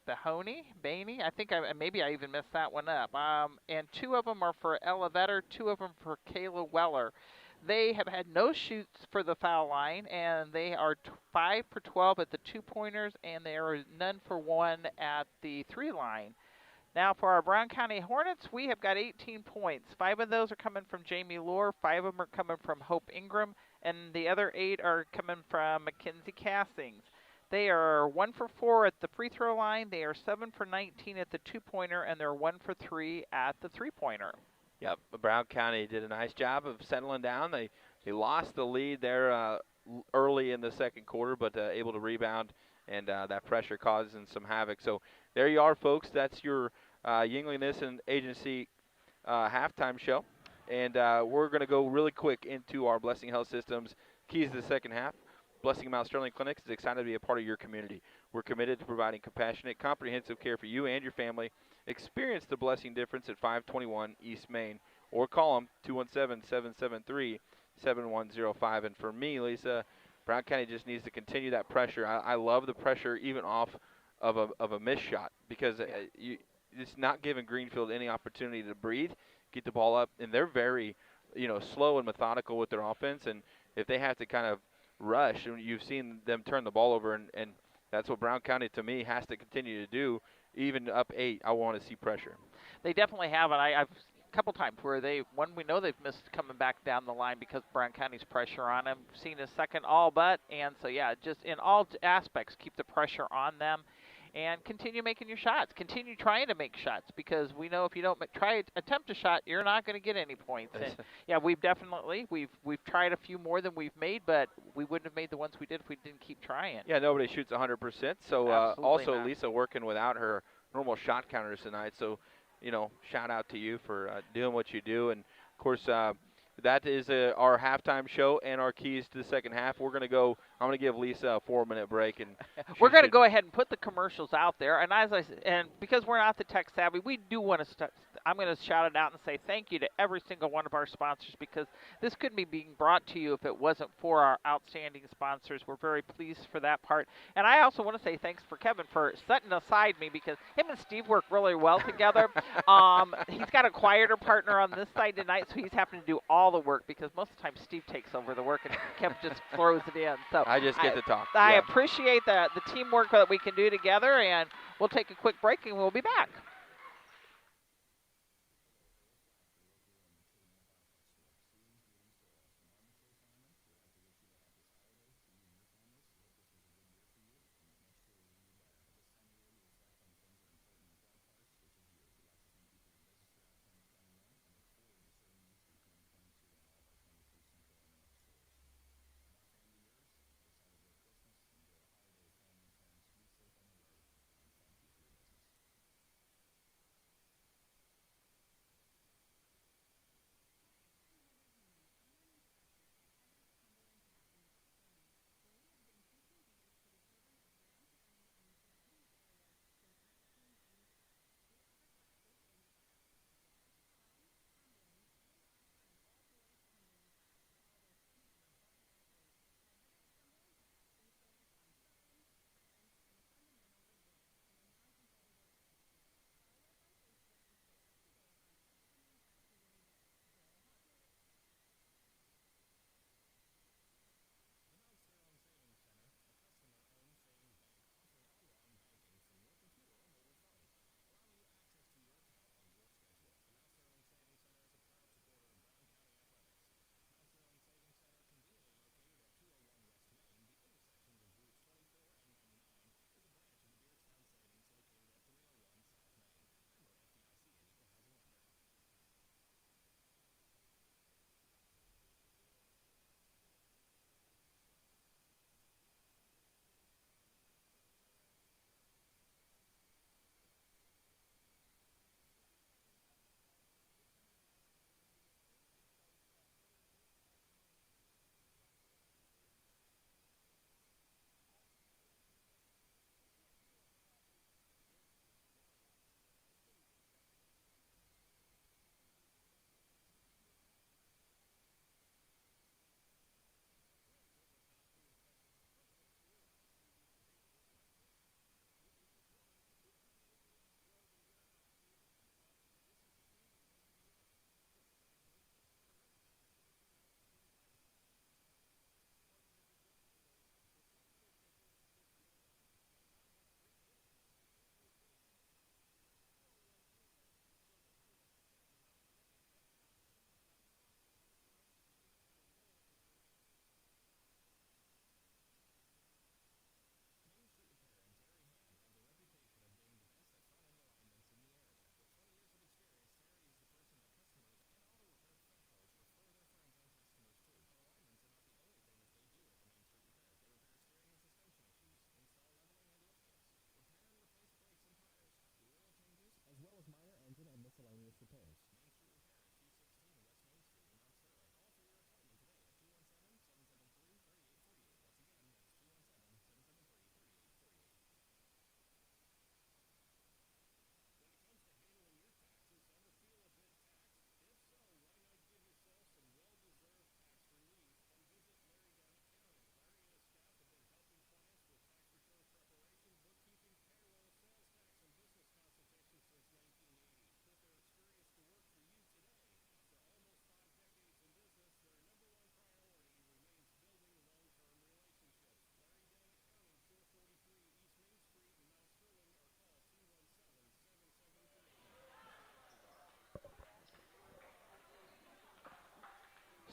Speaker 2: Bainey. I think maybe I even messed that one up. And two of them are for Ella Vetter, two of them for Kayla Weller. They have had no shoots for the foul line, and they are 5 for 12 at the 2-pointers, and they are none for 1 at the 3 line. Now for our Brown County Hornets, we have got 18 points. 5 of those are coming from Jamie Lohr, 5 of them are coming from Hope Ingram, and the other 8 are coming from Mackenzie Castings. They are 1 for 4 at the free throw line. They are 7 for 19 at the 2-pointer, and they're 1 for 3 at the 3-pointer.
Speaker 1: Yep, Brown County did a nice job of settling down. They lost the lead there early in the second quarter, but able to rebound, and that pressure causing some havoc. So there you are, folks. That's your Yingling Nissen Agency halftime show. And we're going to go really quick into our Blessing Health Systems keys to the second half. Blessing Mount Sterling Clinics is excited to be a part of your community. We're committed to providing compassionate, comprehensive care for you and your family. Experience the Blessing difference at 521 East Main, or call them 217-773-7105. And for me, Lisa, Brown County just needs to continue that pressure. I love the pressure even off of a missed shot, because it's not giving Greenfield any opportunity to breathe, get the ball up, and they're very, slow and methodical with their offense. And if they have to kind of rush, and you've seen them turn the ball over, and that's what Brown County, to me, has to continue to do. Even up 8, I want to see pressure.
Speaker 2: They definitely have, and I've a couple times where we know they've missed coming back down the line because Brown County's pressure on them. Seen a second all but, and so just in all aspects, keep the pressure on them. And continue making your shots. Continue trying to make shots, because we know if you don't attempt a shot, you're not going to get any points. And we've tried a few more than we've made, but we wouldn't have made the ones we did if we didn't keep trying.
Speaker 1: Yeah, nobody shoots 100%. So also not. Lisa working without her normal shot counters tonight. So, shout out to you for doing what you do. And of course, that is our halftime show and our keys to the second half. I'm going to give Lisa a 4-minute break, and
Speaker 2: we're going to go ahead and put the commercials out there. And and because we're not the tech savvy, we do want to I'm going to shout it out and say thank you to every single one of our sponsors, because this couldn't be being brought to you if it wasn't for our outstanding sponsors. We're very pleased for that part. And I also want to say thanks for Kevin for setting aside me, because him and Steve work really well together. He's got a quieter partner on this side tonight, so he's having to do all the work, because most of the time Steve takes over the work and Kevin just throws it in. So
Speaker 1: I just get to talk.
Speaker 2: I appreciate the teamwork that we can do together, and we'll take a quick break and we'll be back.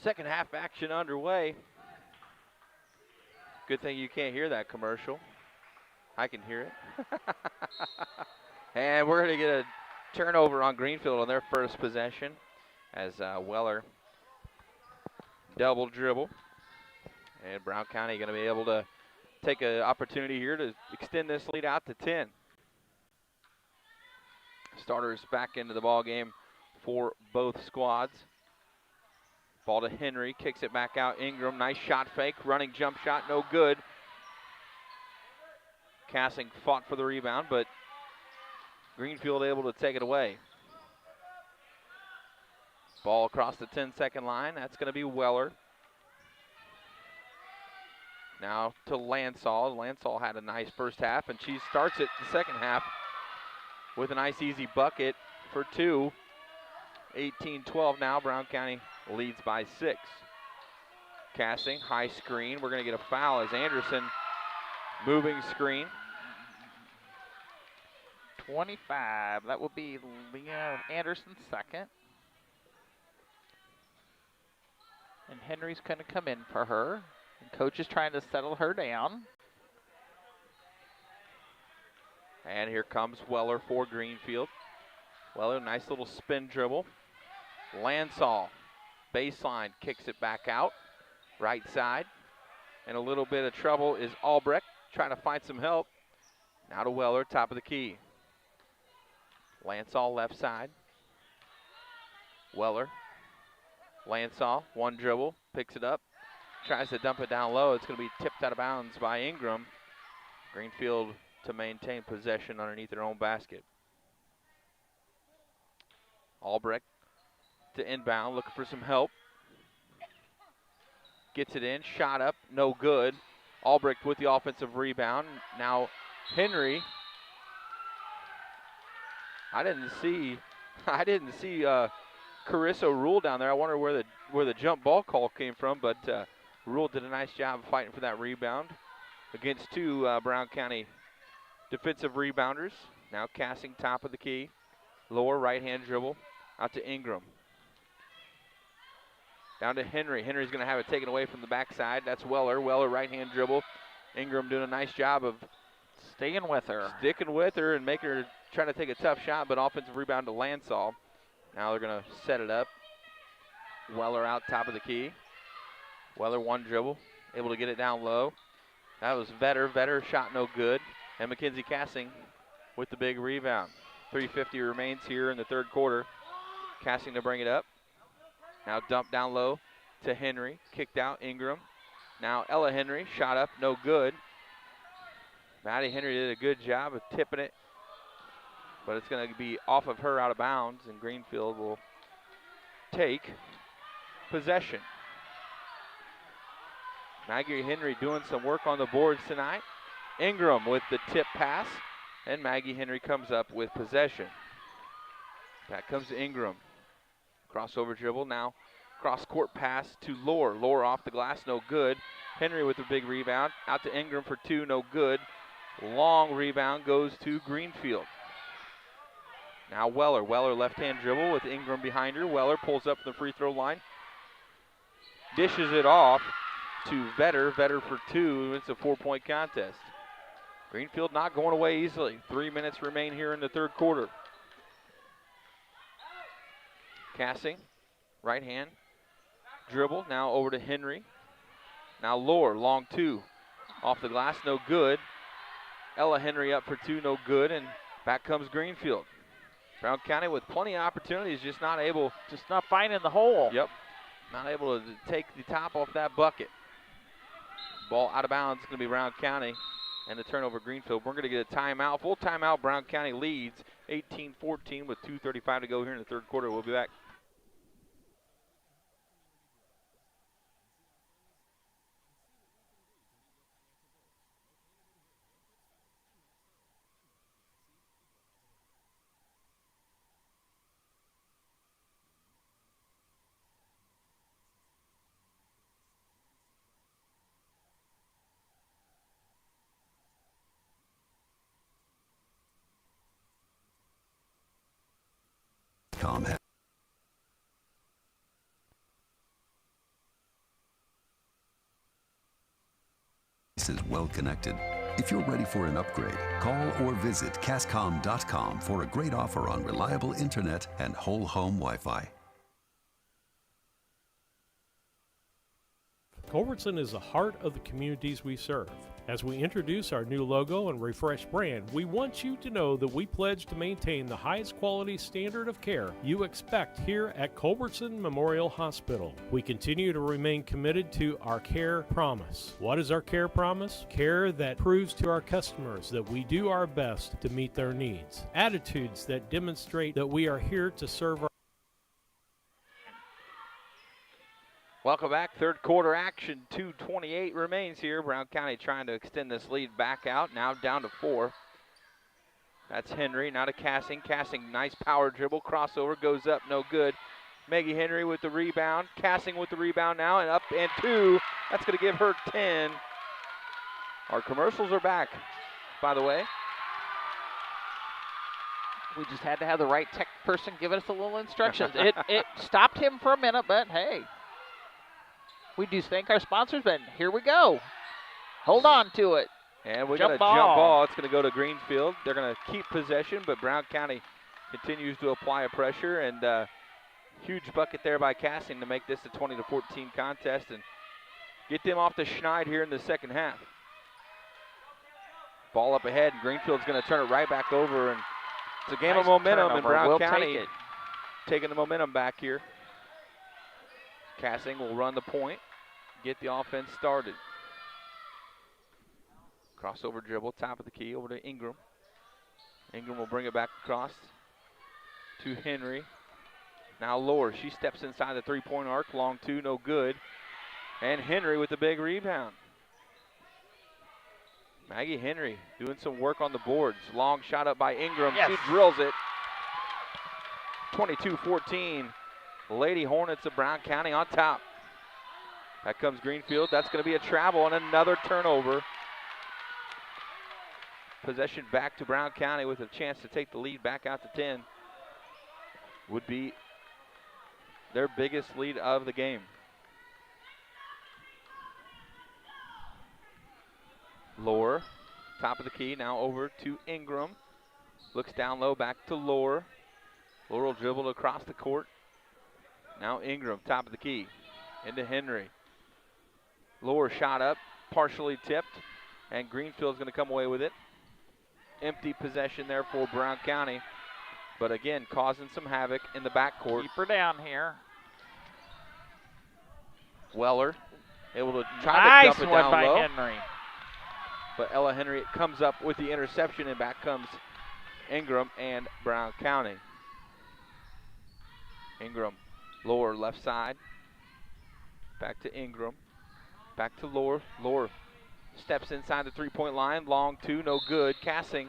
Speaker 1: Second half action underway. Good thing you can't hear that commercial. I can hear it. And we're going to get a turnover on Greenfield on their first possession as Weller double dribble. And Brown County going to be able to take an opportunity here to extend this lead out to 10. Starters back into the ball game for both squads. Ball to Henry, kicks it back out. Ingram, nice shot fake, running jump shot, no good. Cassing fought for the rebound, but Greenfield able to take it away. Ball across the 10-second line. That's going to be Weller. Now to Lansall. Lansall had a nice first half, and she starts it the second half with a nice easy bucket for two. 18-12 now. Brown County leads by 6. Cassing, high screen. We're going to get a foul as Anderson moving screen.
Speaker 2: 25. That will be Leah Anderson's second. And Henry's going to come in for her. And coach is trying to settle her down.
Speaker 1: And here comes Weller for Greenfield. Weller, nice little spin dribble. Lansall, baseline, kicks it back out. Right side. And a little bit of trouble is Albrecht trying to find some help. Now to Weller, top of the key. Lansall left side. Weller. Lansall, one dribble, picks it up. Tries to dump it down low. It's going to be tipped out of bounds by Ingram. Greenfield to maintain possession underneath their own basket. Albrecht to inbound, looking for some help. Gets it in, shot up, no good. Albrecht with the offensive rebound. Now Henry. I didn't see Carissa Rule down there. I wonder where the jump ball call came from, but Rule did a nice job fighting for that rebound against two Brown County defensive rebounders. Now Cassing, top of the key. Lower right-hand dribble out to Ingram. Down to Henry. Henry's going to have it taken away from the backside. That's Weller. Weller right-hand dribble. Ingram doing a nice job of
Speaker 2: sticking with her
Speaker 1: and make her trying to take a tough shot, but offensive rebound to Lansall. Now they're going to set it up. Weller out top of the key. Weller one dribble, able to get it down low. That was Vetter. Vetter shot no good. And Mackenzie Cassing with the big rebound. 3:50 remains here in the third quarter. Cassing to bring it up. Now dump down low to Henry. Kicked out Ingram. Now Ella Henry, shot up, no good. Maddie Henry did a good job of tipping it, but it's going to be off of her out of bounds, and Greenfield will take possession. Maggie Henry doing some work on the boards tonight. Ingram with the tip pass, and Maggie Henry comes up with possession. Back comes Ingram. Crossover dribble, now cross-court pass to Lohr. Lohr off the glass, no good. Henry with a big rebound. Out to Ingram for two, no good. Long rebound goes to Greenfield. Now Weller. Weller left-hand dribble with Ingram behind her. Weller pulls up the free throw line. Dishes it off to Vetter. Vetter for two. It's a 4-point contest. Greenfield not going away easily. 3 minutes remain here in the third quarter. Cassing, right hand dribble. Now over to Henry. Now Lohr, long two. Off the glass, no good. Ella Henry up for two, no good. And back comes Greenfield. Brown County with plenty of opportunities, just not able.
Speaker 2: Just not finding the hole.
Speaker 1: Yep, not able to take the top off that bucket. Ball out of bounds, it's going to be Brown County, and the turnover Greenfield. We're going to get a timeout, full timeout. Brown County leads 18-14 with 2:35 to go here in the third quarter. We'll be back.
Speaker 3: Is well connected. If you're ready for an upgrade, call or visit Cascom.com for a great offer on reliable internet and whole home Wi-Fi.
Speaker 4: Culbertson is the heart of the communities we serve. As we introduce our new logo and refreshed brand, we want you to know that we pledge to maintain the highest quality standard of care you expect here at Culbertson Memorial Hospital. We continue to remain committed to our care promise. What is our care promise? Care that proves to our customers that we do our best to meet their needs. Attitudes that demonstrate that we are here to serve our
Speaker 1: Welcome back. Third quarter action. 2:28 remains here. Brown County trying to extend this lead back out. Now down to 4. That's Henry. Now to Cassing. Cassing, nice power dribble. Crossover goes up. No good. Maggie Henry with the rebound. Cassing with the rebound now. And up and 2. That's going to give her 10. Our commercials are back, by the way.
Speaker 2: We just had to have the right tech person giving us a little instructions. It stopped him for a minute, but hey. We do thank our sponsors, but here we go. Hold on to it.
Speaker 1: And we got a jump ball. It's going to go to Greenfield. They're going to keep possession, but Brown County continues to apply a pressure, and huge bucket there by Cassing to make this a 20-14 contest and get them off the schneid here in the second half. Ball up ahead, and Greenfield's going to turn it right back over, and it's a game of momentum, and Brown County taking the momentum back here. Cassing will run the point, get the offense started. Crossover dribble, top of the key, over to Ingram. Ingram will bring it back across to Henry. Now Lohr, she steps inside the three-point arc, long 2, no good. And Henry with the big rebound. Maggie Henry doing some work on the boards. Long shot up by Ingram,
Speaker 2: yes.
Speaker 1: She drills it. 22-14. Lady Hornets of Brown County on top. Back comes Greenfield. That's going to be a travel and another turnover. Possession back to Brown County with a chance to take the lead back out to 10. Would be their biggest lead of the game. Lohr, top of the key, now over to Ingram. Looks down low, back to Lohr. Lohr will dribble across the court. Now Ingram, top of the key, into Henry. Lohr shot up, partially tipped, and Greenfield's going to come away with it. Empty possession there for Brown County, but again, causing some havoc in the backcourt.
Speaker 2: Keep her down here.
Speaker 1: Weller able to try to dump it down
Speaker 2: by
Speaker 1: low.
Speaker 2: Henry.
Speaker 1: But Ella Henry comes up with the interception, and back comes Ingram and Brown County. Ingram. Lohr left side. Back to Ingram. Back to Lohr. Lohr steps inside the three-point line. Long 2, no good. Cassing.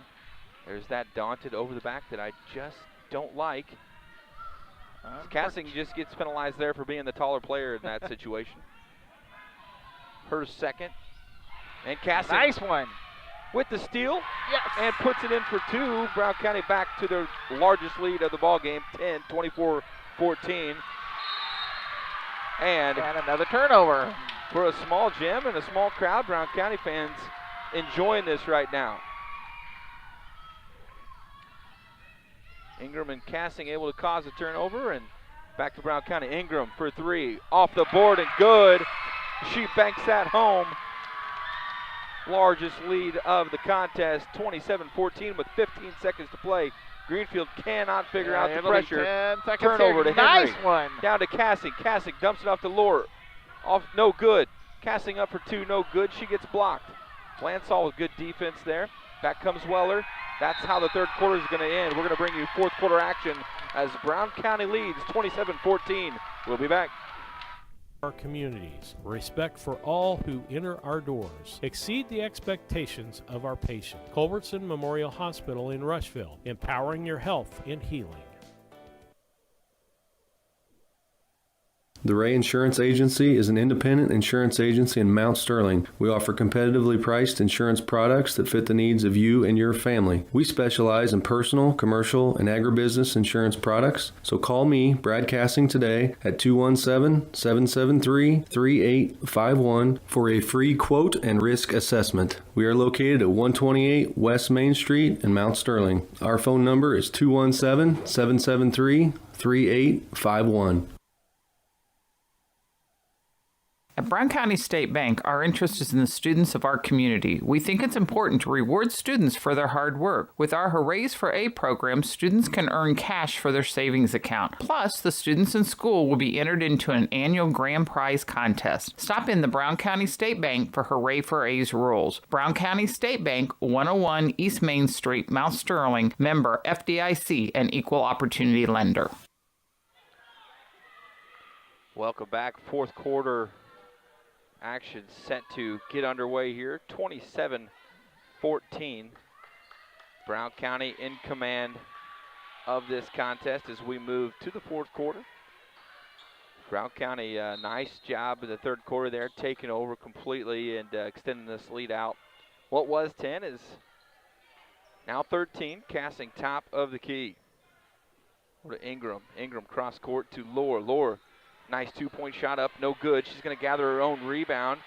Speaker 1: There's that daunted over the back that I just don't like. Cassing just gets penalized there for being the taller player in that situation. Her second. And Cassing.
Speaker 2: Nice one.
Speaker 1: With the steal.
Speaker 2: Yes.
Speaker 1: And puts it in for 2. Brown County back to their largest lead of the ball game, 10-24-14. And
Speaker 2: another turnover.
Speaker 1: For a small gym and a small crowd, Brown County fans enjoying this right now. Ingram and Cassing able to cause a turnover, and back to Brown County. Ingram for 3, off the board and good. She banks that home. Largest lead of the contest, 27-14 with 15 seconds to play Greenfield cannot figure out the
Speaker 2: it'll be
Speaker 1: pressure.
Speaker 2: 10 seconds
Speaker 1: Turnover
Speaker 2: here.
Speaker 1: to Henry.
Speaker 2: Nice one.
Speaker 1: Down to Cassing. Cassing dumps it off to Lore. Off, no good. Cassing up for 2, no good. She gets blocked. Lansall with good defense there. Back comes Weller. That's how the third quarter is going to end. We're going to bring you fourth quarter action as Brown County leads 27-14. We'll be back.
Speaker 4: Our communities, respect for all who enter our doors, exceed the expectations of our patients. Culbertson Memorial Hospital in Rushville, empowering your health and healing.
Speaker 5: The Ray Insurance Agency is an independent insurance agency in Mount Sterling. We offer competitively priced insurance products that fit the needs of you and your family. We specialize in personal, commercial, and agribusiness insurance products. So call me, Brad Cassing, today at 217-773-3851 for a free quote and risk assessment. We are located at 128 West Main Street in Mount Sterling. Our phone number is 217-773-3851.
Speaker 6: At Brown County State Bank, our interest is in the students of our community. We think it's important to reward students for their hard work. With our Hoorays for A program, students can earn cash for their savings account. Plus, the students in school will be entered into an annual grand prize contest. Stop in the Brown County State Bank for Hooray for A's rules. Brown County State Bank, 101 East Main Street, Mount Sterling, member FDIC, and equal opportunity lender.
Speaker 1: Welcome back. Fourth quarter action set to get underway here. 27-14. Brown County in command of this contest as we move to the fourth quarter. Brown County, nice job in the third quarter there, taking over completely and extending this lead out. What was 10 is now 13. Cassing top of the key. Over to Ingram. Ingram cross court to Lore. Lore, nice two-point shot up, no good. She's going to gather her own rebound.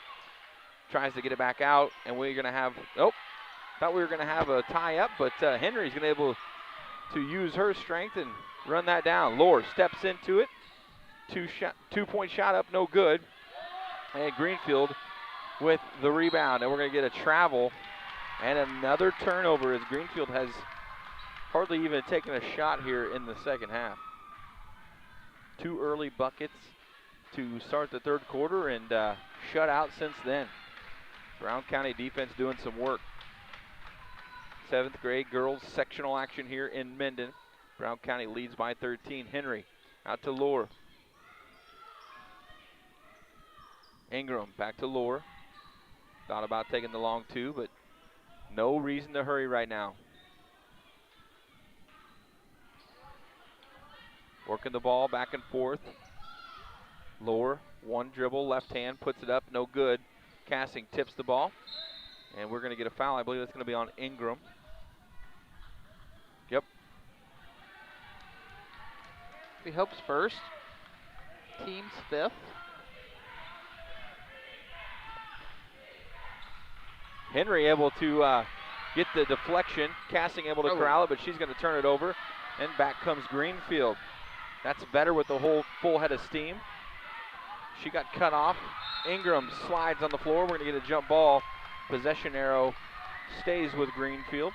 Speaker 1: Tries to get it back out, and we're going to have, thought we were going to have a tie-up, but Henry's going to be able to use her strength and run that down. Lore steps into it. Two-point shot up, no good. And Greenfield with the rebound, and we're going to get a travel and another turnover as Greenfield has hardly even taken a shot here in the second half. 2 early buckets to start the third quarter and shut out since then. Brown County defense doing some work. 7th grade girls sectional action here in Minden. Brown County leads by 13. Henry out to Lore. Ingram back to Lore. Thought about taking the long two, but no reason to hurry right now. Working the ball back and forth. Lore, one dribble, left hand, puts it up, no good. Cassing tips the ball, and we're going to get a foul. I believe that's going to be on Ingram. Yep.
Speaker 2: We Hope's first. Team's 5th.
Speaker 1: Henry able to get the deflection. Cassing able to corral it, but she's going to turn it over. And back comes Greenfield. That's better with the whole full head of steam. She got cut off. Ingram slides on the floor. We're going to get a jump ball. Possession arrow stays with Greenfield.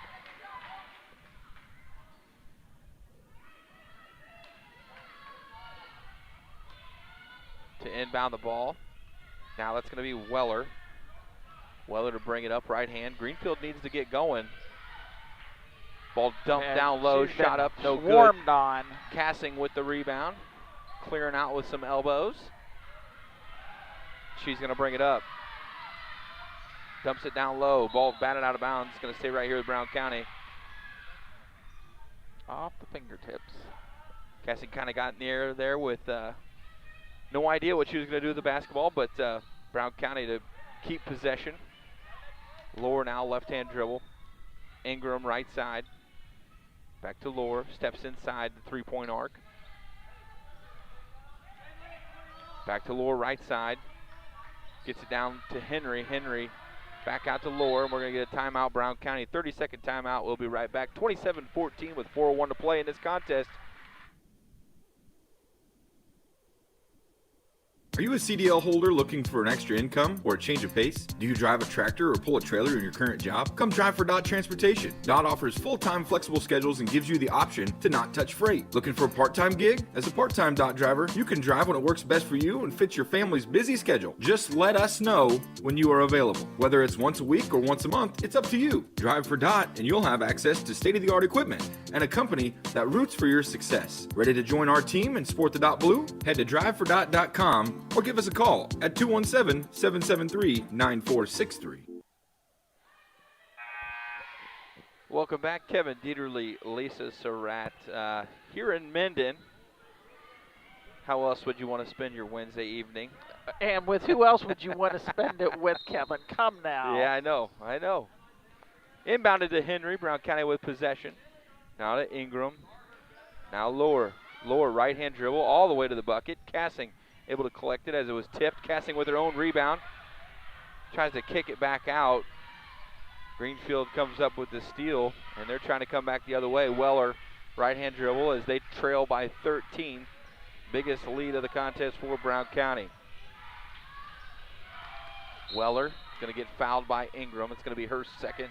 Speaker 1: To inbound the ball. Now that's going to be Weller. Weller to bring it up, right hand. Greenfield needs to get going. Ball dumped down low, shot up, no good.
Speaker 2: Swarmed on.
Speaker 1: Cassing with the rebound. Clearing out with some elbows. She's going to bring it up. Dumps it down low. Ball batted out of bounds. It's going to stay right here with Brown County.
Speaker 2: Off the fingertips.
Speaker 1: Cassing kind of got near there with no idea what she was going to do with the basketball, but Brown County to keep possession. Lore now left-hand dribble. Ingram right side. Back to Lore. Steps inside the three-point arc. Back to Lore right side. Gets it down to Henry. Henry back out to Lore. We're going to get a timeout, Brown County. 30-second timeout. We'll be right back. 27-14 with 4:01 to play in this contest.
Speaker 7: Are you a CDL holder looking for an extra income or a change of pace? Do you drive a tractor or pull a trailer in your current job? Come drive for Dot Transportation. Dot offers full-time flexible schedules and gives you the option to not touch freight. Looking for a part-time gig? As a part-time Dot driver, you can drive when it works best for you and fits your family's busy schedule. Just let us know when you are available. Whether it's once a week or once a month, it's up to you. Drive for Dot and you'll have access to state-of-the-art equipment and a company that roots for your success. Ready to join our team and sport the Dot Blue? Head to drivefordot.com or give us a call at 217-773-9463.
Speaker 1: Welcome back, Kevin Dieterle, Lisa Surratt, here in Minden. How else would you want to spend your Wednesday evening?
Speaker 2: And with who else would you want to spend it with, Kevin? Come now.
Speaker 1: Yeah, I know. Inbounded to Henry, Brown County with possession. Now to Ingram. Now Lower right-hand dribble all the way to the bucket. Cassing able to collect it as it was tipped. Cassing with her own rebound. Tries to kick it back out. Greenfield comes up with the steal, and they're trying to come back the other way. Weller, right-hand dribble as they trail by 13. Biggest lead of the contest for Brown County. Weller going to get fouled by Ingram. It's going to be her second,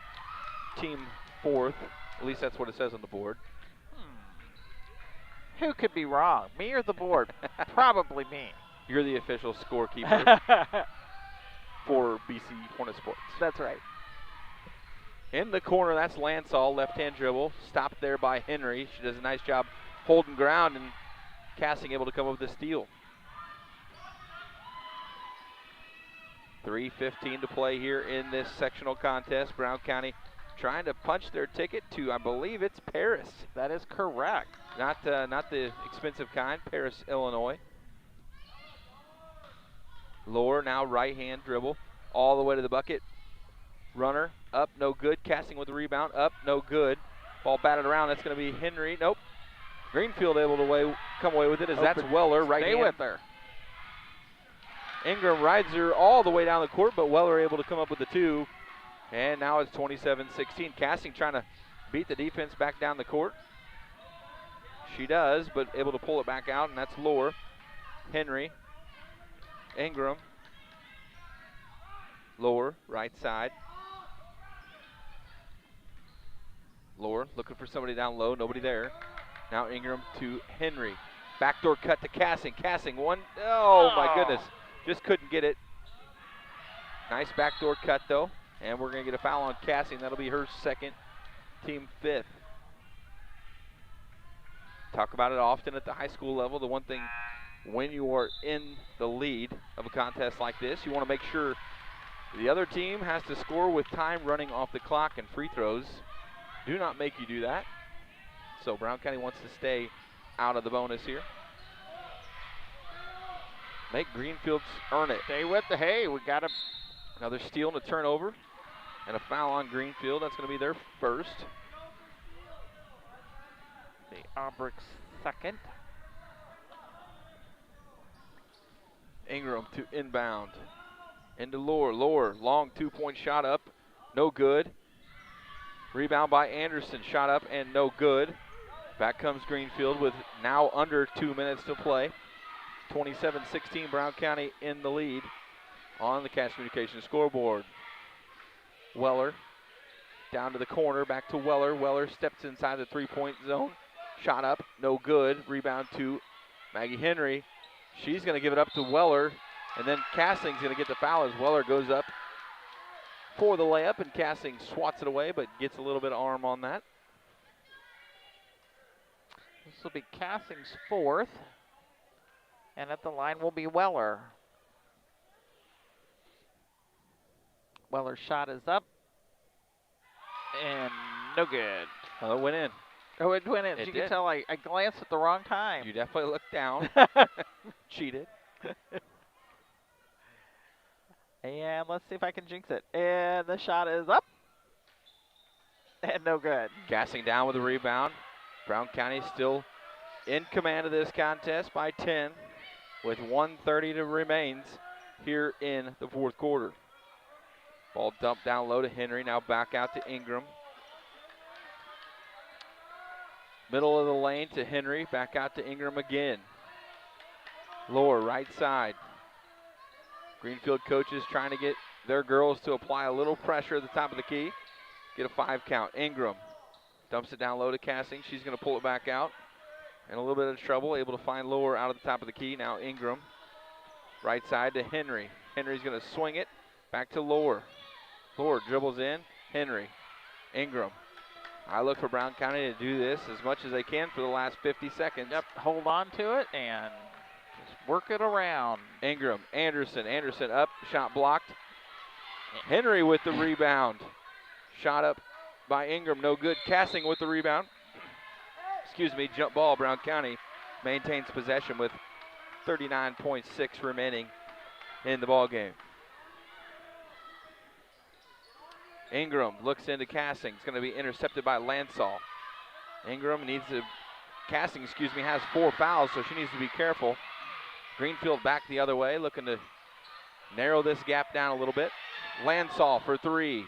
Speaker 1: team fourth. At least that's what it says on the board.
Speaker 2: Who could be wrong, me or the board? Probably me.
Speaker 1: You're the official scorekeeper for BC Hornet Sports.
Speaker 2: That's right.
Speaker 1: In the corner, that's Lansall, left-hand dribble. Stopped there by Henry. She does a nice job holding ground, and Cassing able to come up with the steal. 3:15 to play here in this sectional contest. Brown County trying to punch their ticket to, I believe it's Paris.
Speaker 2: That is correct.
Speaker 1: Not the expensive kind, Paris, Illinois. Lower now right-hand dribble all the way to the bucket. Runner up, no good. Cassing with the rebound, up, no good. Ball batted around. That's going to be Henry. Nope. Greenfield able to come away with it as that's Weller right hand.
Speaker 2: Stay with her.
Speaker 1: Ingram rides her all the way down the court, but Weller able to come up with the two. And now it's 27-16. Cassing trying to beat the defense back down the court. She does, but able to pull it back out, and that's Lower. Henry. Ingram. Lower, right side. Lower looking for somebody down low, nobody there. Now Ingram to Henry. Backdoor cut to Cassing. Cassing one. Oh my goodness. Just couldn't get it. Nice backdoor cut though. And we're going to get a foul on Cassing. That'll be her second, team fifth. Talk about it often at the high school level. The one thing when you are in the lead of a contest like this, you want to make sure the other team has to score with time running off the clock, and free throws do not make you do that. So Brown County wants to stay out of the bonus here. Make Greenfield earn it.
Speaker 2: Stay with the hay. We got
Speaker 1: another steal and a turnover, and a foul on Greenfield. That's going to be their first.
Speaker 2: the Aubrich's second.
Speaker 1: Ingram to inbound. Into Lower. Lower, long two-point shot up. No good. Rebound by Anderson. Shot up and no good. Back comes Greenfield with now under 2 minutes to play. 27-16, Brown County in the lead on the Cash Communications scoreboard. Weller down to the corner, back to Weller. Weller steps inside the three-point zone. Shot up, no good. Rebound to Maggie Henry. She's going to give it up to Weller, and then Cassing's going to get the foul as Weller goes up for the layup, and Cassing swats it away, but gets a little bit of arm on that.
Speaker 2: This will be Cassing's fourth, and at the line will be Weller. Weller's shot is up, and no good.
Speaker 1: Oh, it went in.
Speaker 2: Oh, it went in.
Speaker 1: It
Speaker 2: You
Speaker 1: did.
Speaker 2: can tell I glanced at the wrong time.
Speaker 1: You definitely looked down. Cheated.
Speaker 2: And let's see if I can jinx it. And the shot is up. And no good.
Speaker 1: Cassing down with the rebound. Brown County still in command of this contest by 10 with 1:30 to remains here in the fourth quarter. Ball dumped down low to Henry. Now back out to Ingram. Middle of the lane to Henry. Back out to Ingram again. Lower right side. Greenfield coaches trying to get their girls to apply a little pressure at the top of the key. Get a 5 count. Ingram dumps it down low to Cassing. She's going to pull it back out. In a little bit of trouble, able to find Lower out of the top of the key. Now Ingram, right side to Henry. Henry's going to swing it back to Lower. Lower dribbles in. Henry. Ingram. I look for Brown County to do this as much as they can for the last 50 seconds.
Speaker 2: Yep, hold on to it and just work it around.
Speaker 1: Ingram, Anderson. Anderson up, shot blocked. Henry with the rebound. Shot up by Ingram, no good. Cassing with the rebound. Excuse me, jump ball. Brown County maintains possession with 39.6 remaining in the ball game. Ingram looks into Cassing. It's going to be intercepted by Lansall. Ingram needs to, Cassing, excuse me, has 4 fouls, so she needs to be careful. Greenfield back the other way, looking to narrow this gap down a little bit. Lansall for 3,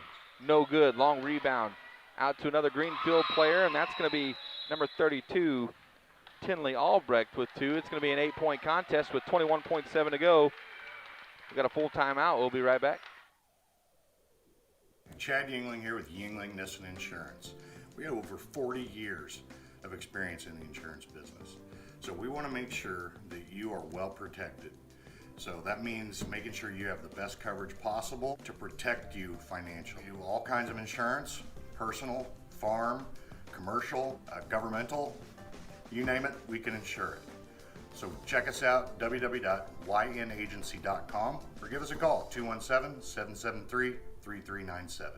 Speaker 1: no good. Long rebound out to another Greenfield player, and that's going to be number 32, Tinley Albrecht with 2. It's going to be an 8-point contest with 21.7 to go. We've got a full timeout. We'll be right back.
Speaker 8: Chad Yingling here with Yingling Nissen Insurance. We have over 40 years of experience in the insurance business. So we want to make sure that you are well protected. So that means making sure you have the best coverage possible to protect you financially. We do all kinds of insurance, personal, farm, commercial, governmental, you name it, we can insure it. So check us out, www.ynagency.com, or give us a call, 217-773-3397.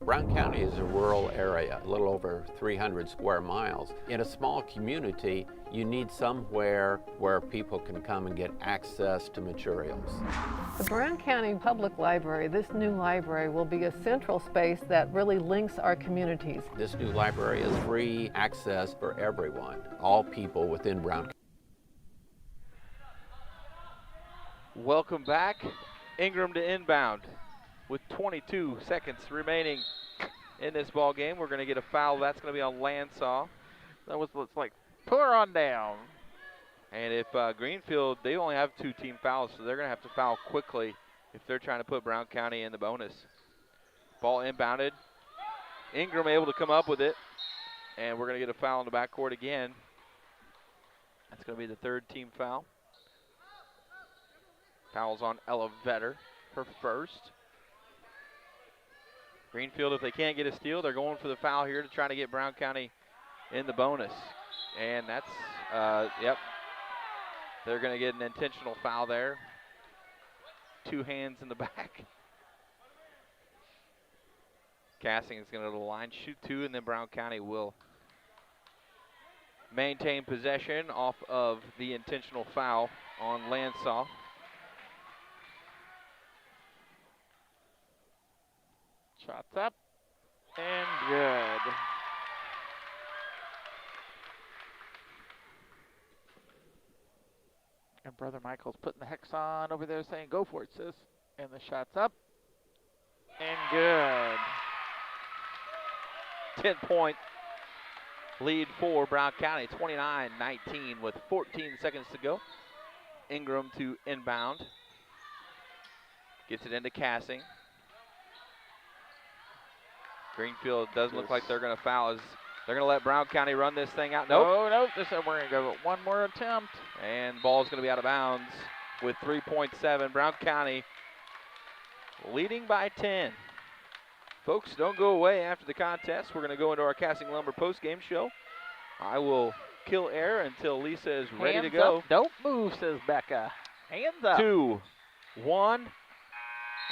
Speaker 9: Brown County is a rural area, a little over 300 square miles. In a small community, you need somewhere where people can come and get access to materials.
Speaker 10: The Brown County Public Library, this new library, will be a central space that really links our communities.
Speaker 9: This new library is free access for everyone, all people within Brown County.
Speaker 1: Welcome back. Ingram to inbound with 22 seconds remaining in this ball game. We're going to get a foul. That's going to be on Lansall.
Speaker 2: That was looks like put her on down.
Speaker 1: And if Greenfield, they only have 2 team fouls, so they're going to have to foul quickly if they're trying to put Brown County in the bonus. Ball inbounded. Ingram able to come up with it. And we're going to get a foul in the backcourt again. That's going to be the 3rd team foul. Foul's on Ella Vetter, her first. Greenfield, if they can't get a steal, they're going for the foul here to try to get Brown County in the bonus. And that's, yep, they're going to get an intentional foul there. 2 hands in the back. Cassing is going to go to the line, shoot 2, and then Brown County will maintain possession off of the intentional foul on Lansall.
Speaker 2: Shots up and good. And Brother Michael's putting the hex on over there saying, go for it, sis. And the shot's up and good.
Speaker 1: 10-point lead for Brown County, 29-19 with 14 seconds to go. Ingram to inbound. Gets it into Cassing. Greenfield doesn't look like they're going to foul. They're going to let Brown County run this thing out. Nope.
Speaker 2: Oh, no. We're going to go with one more attempt.
Speaker 1: And ball's going to be out of bounds with 3.7. Brown County leading by 10. Folks, don't go away after the contest. We're going to go into our Casting Lumber post-game show. I will kill air until Lisa is ready to go.
Speaker 2: Up. Don't move, says Becca. Hands up.
Speaker 1: 2, 1.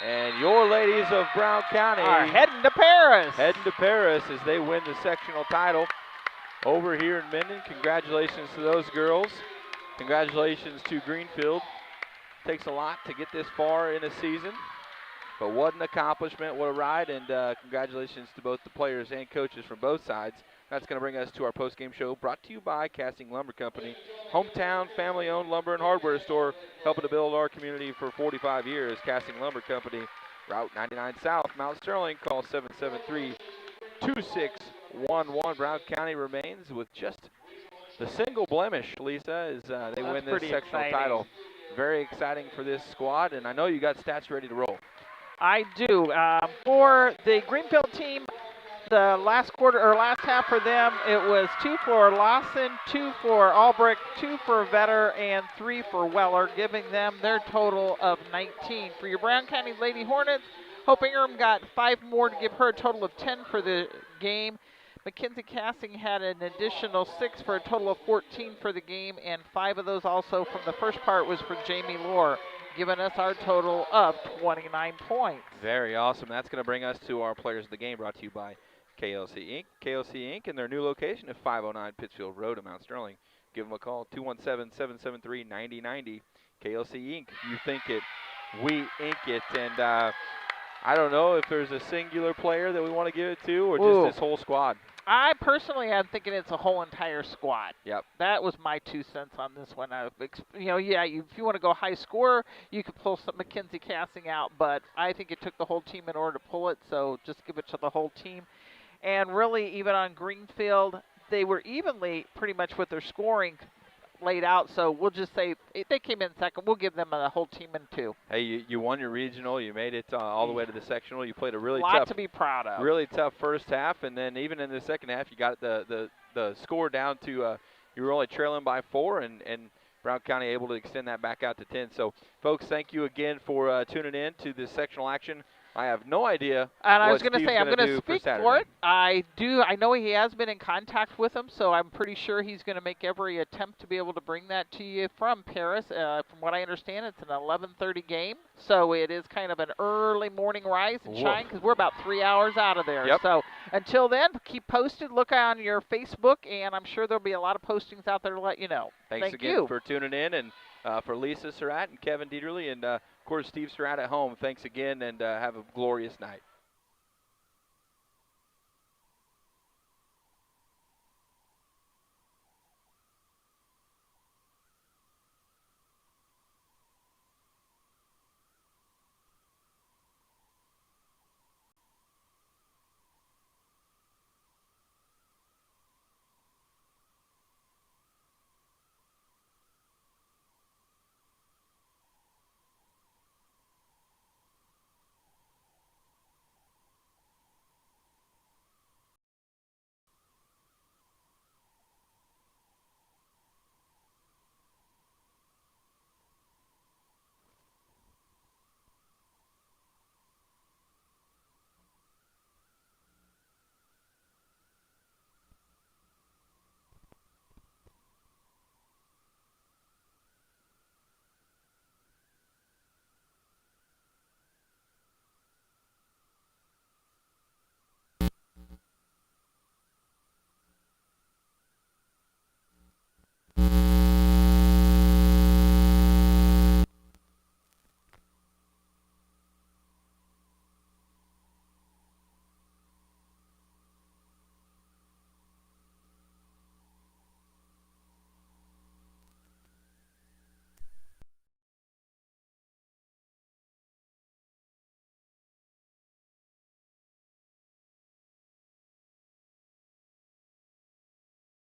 Speaker 1: And your ladies of Brown County
Speaker 2: are heading to Paris.
Speaker 1: Heading to Paris as they win the sectional title over here in Minden. Congratulations to those girls. Congratulations to Greenfield. Takes a lot to get this far in a season, but what an accomplishment, what a ride, and congratulations to both the players and coaches from both sides. That's going to bring us to our post-game show, brought to you by Casting Lumber Company, hometown family-owned lumber and hardware store, helping to build our community for 45 years. Casting Lumber Company, Route 99 South, Mount Sterling. Call 773-2611. Brown County remains with just the single blemish, Lisa, is they win this sectional title. Very exciting for this squad, and I know you got stats ready to roll.
Speaker 2: I do. For the Greenfield team, the last quarter or last half for them, it was 2 for Lawson, 2 for Albrecht, 2 for Vetter, and 3 for Weller, giving them their total of 19. For your Brown County Lady Hornets, Hope Ingram got 5 more to give her a total of 10 for the game. Mackenzie Cassing had an additional 6 for a total of 14 for the game, and 5 of those also from the first part was for Jamie Lohr, giving us our total of 29 points.
Speaker 1: Very awesome. That's going to bring us to our Players of the Game, brought to you by KLC Inc. KLC Inc. in their new location at 509 Pittsfield Road in Mount Sterling. Give them a call, 217-773-9090. KLC Inc. You think it, we ink it. And I don't know if there's a singular player that we want to give it to or just this whole squad.
Speaker 2: I personally am thinking it's a whole entire squad.
Speaker 1: Yep.
Speaker 2: That was my 2 cents on this one. If you want to go high score, you could pull some Mackenzie Cassing out, but I think it took the whole team in order to pull it, so just give it to the whole team. And really, even on Greenfield, they were evenly pretty much with their scoring laid out, so we'll just say if they came in second, we'll give them a whole team in 2.
Speaker 1: Hey, you won your regional. You made it all the way to the sectional. You played a really
Speaker 2: lot to be proud of.
Speaker 1: Really tough first half, and then even in the second half, you got the score down to you were only trailing by 4, and Brown County able to extend that back out to 10. So, folks, thank you again for tuning in to this sectional action. I have no idea.
Speaker 2: And I was going
Speaker 1: to
Speaker 2: say, I'm going to speak for it. I know he has been in contact with him, so I'm pretty sure he's going to make every attempt to be able to bring that to you from Paris. From what I understand, it's an 11:30 game, so it is kind of an early morning rise and shine because we're about 3 hours out of there.
Speaker 1: Yep.
Speaker 2: So until then, keep posted. Look on your Facebook, and I'm sure there'll be a lot of postings out there to let you know.
Speaker 1: Thanks again for tuning in, and for Lisa Surratt and Kevin Dieterle and of course, Steve Surratt at home, thanks again, and have a glorious night.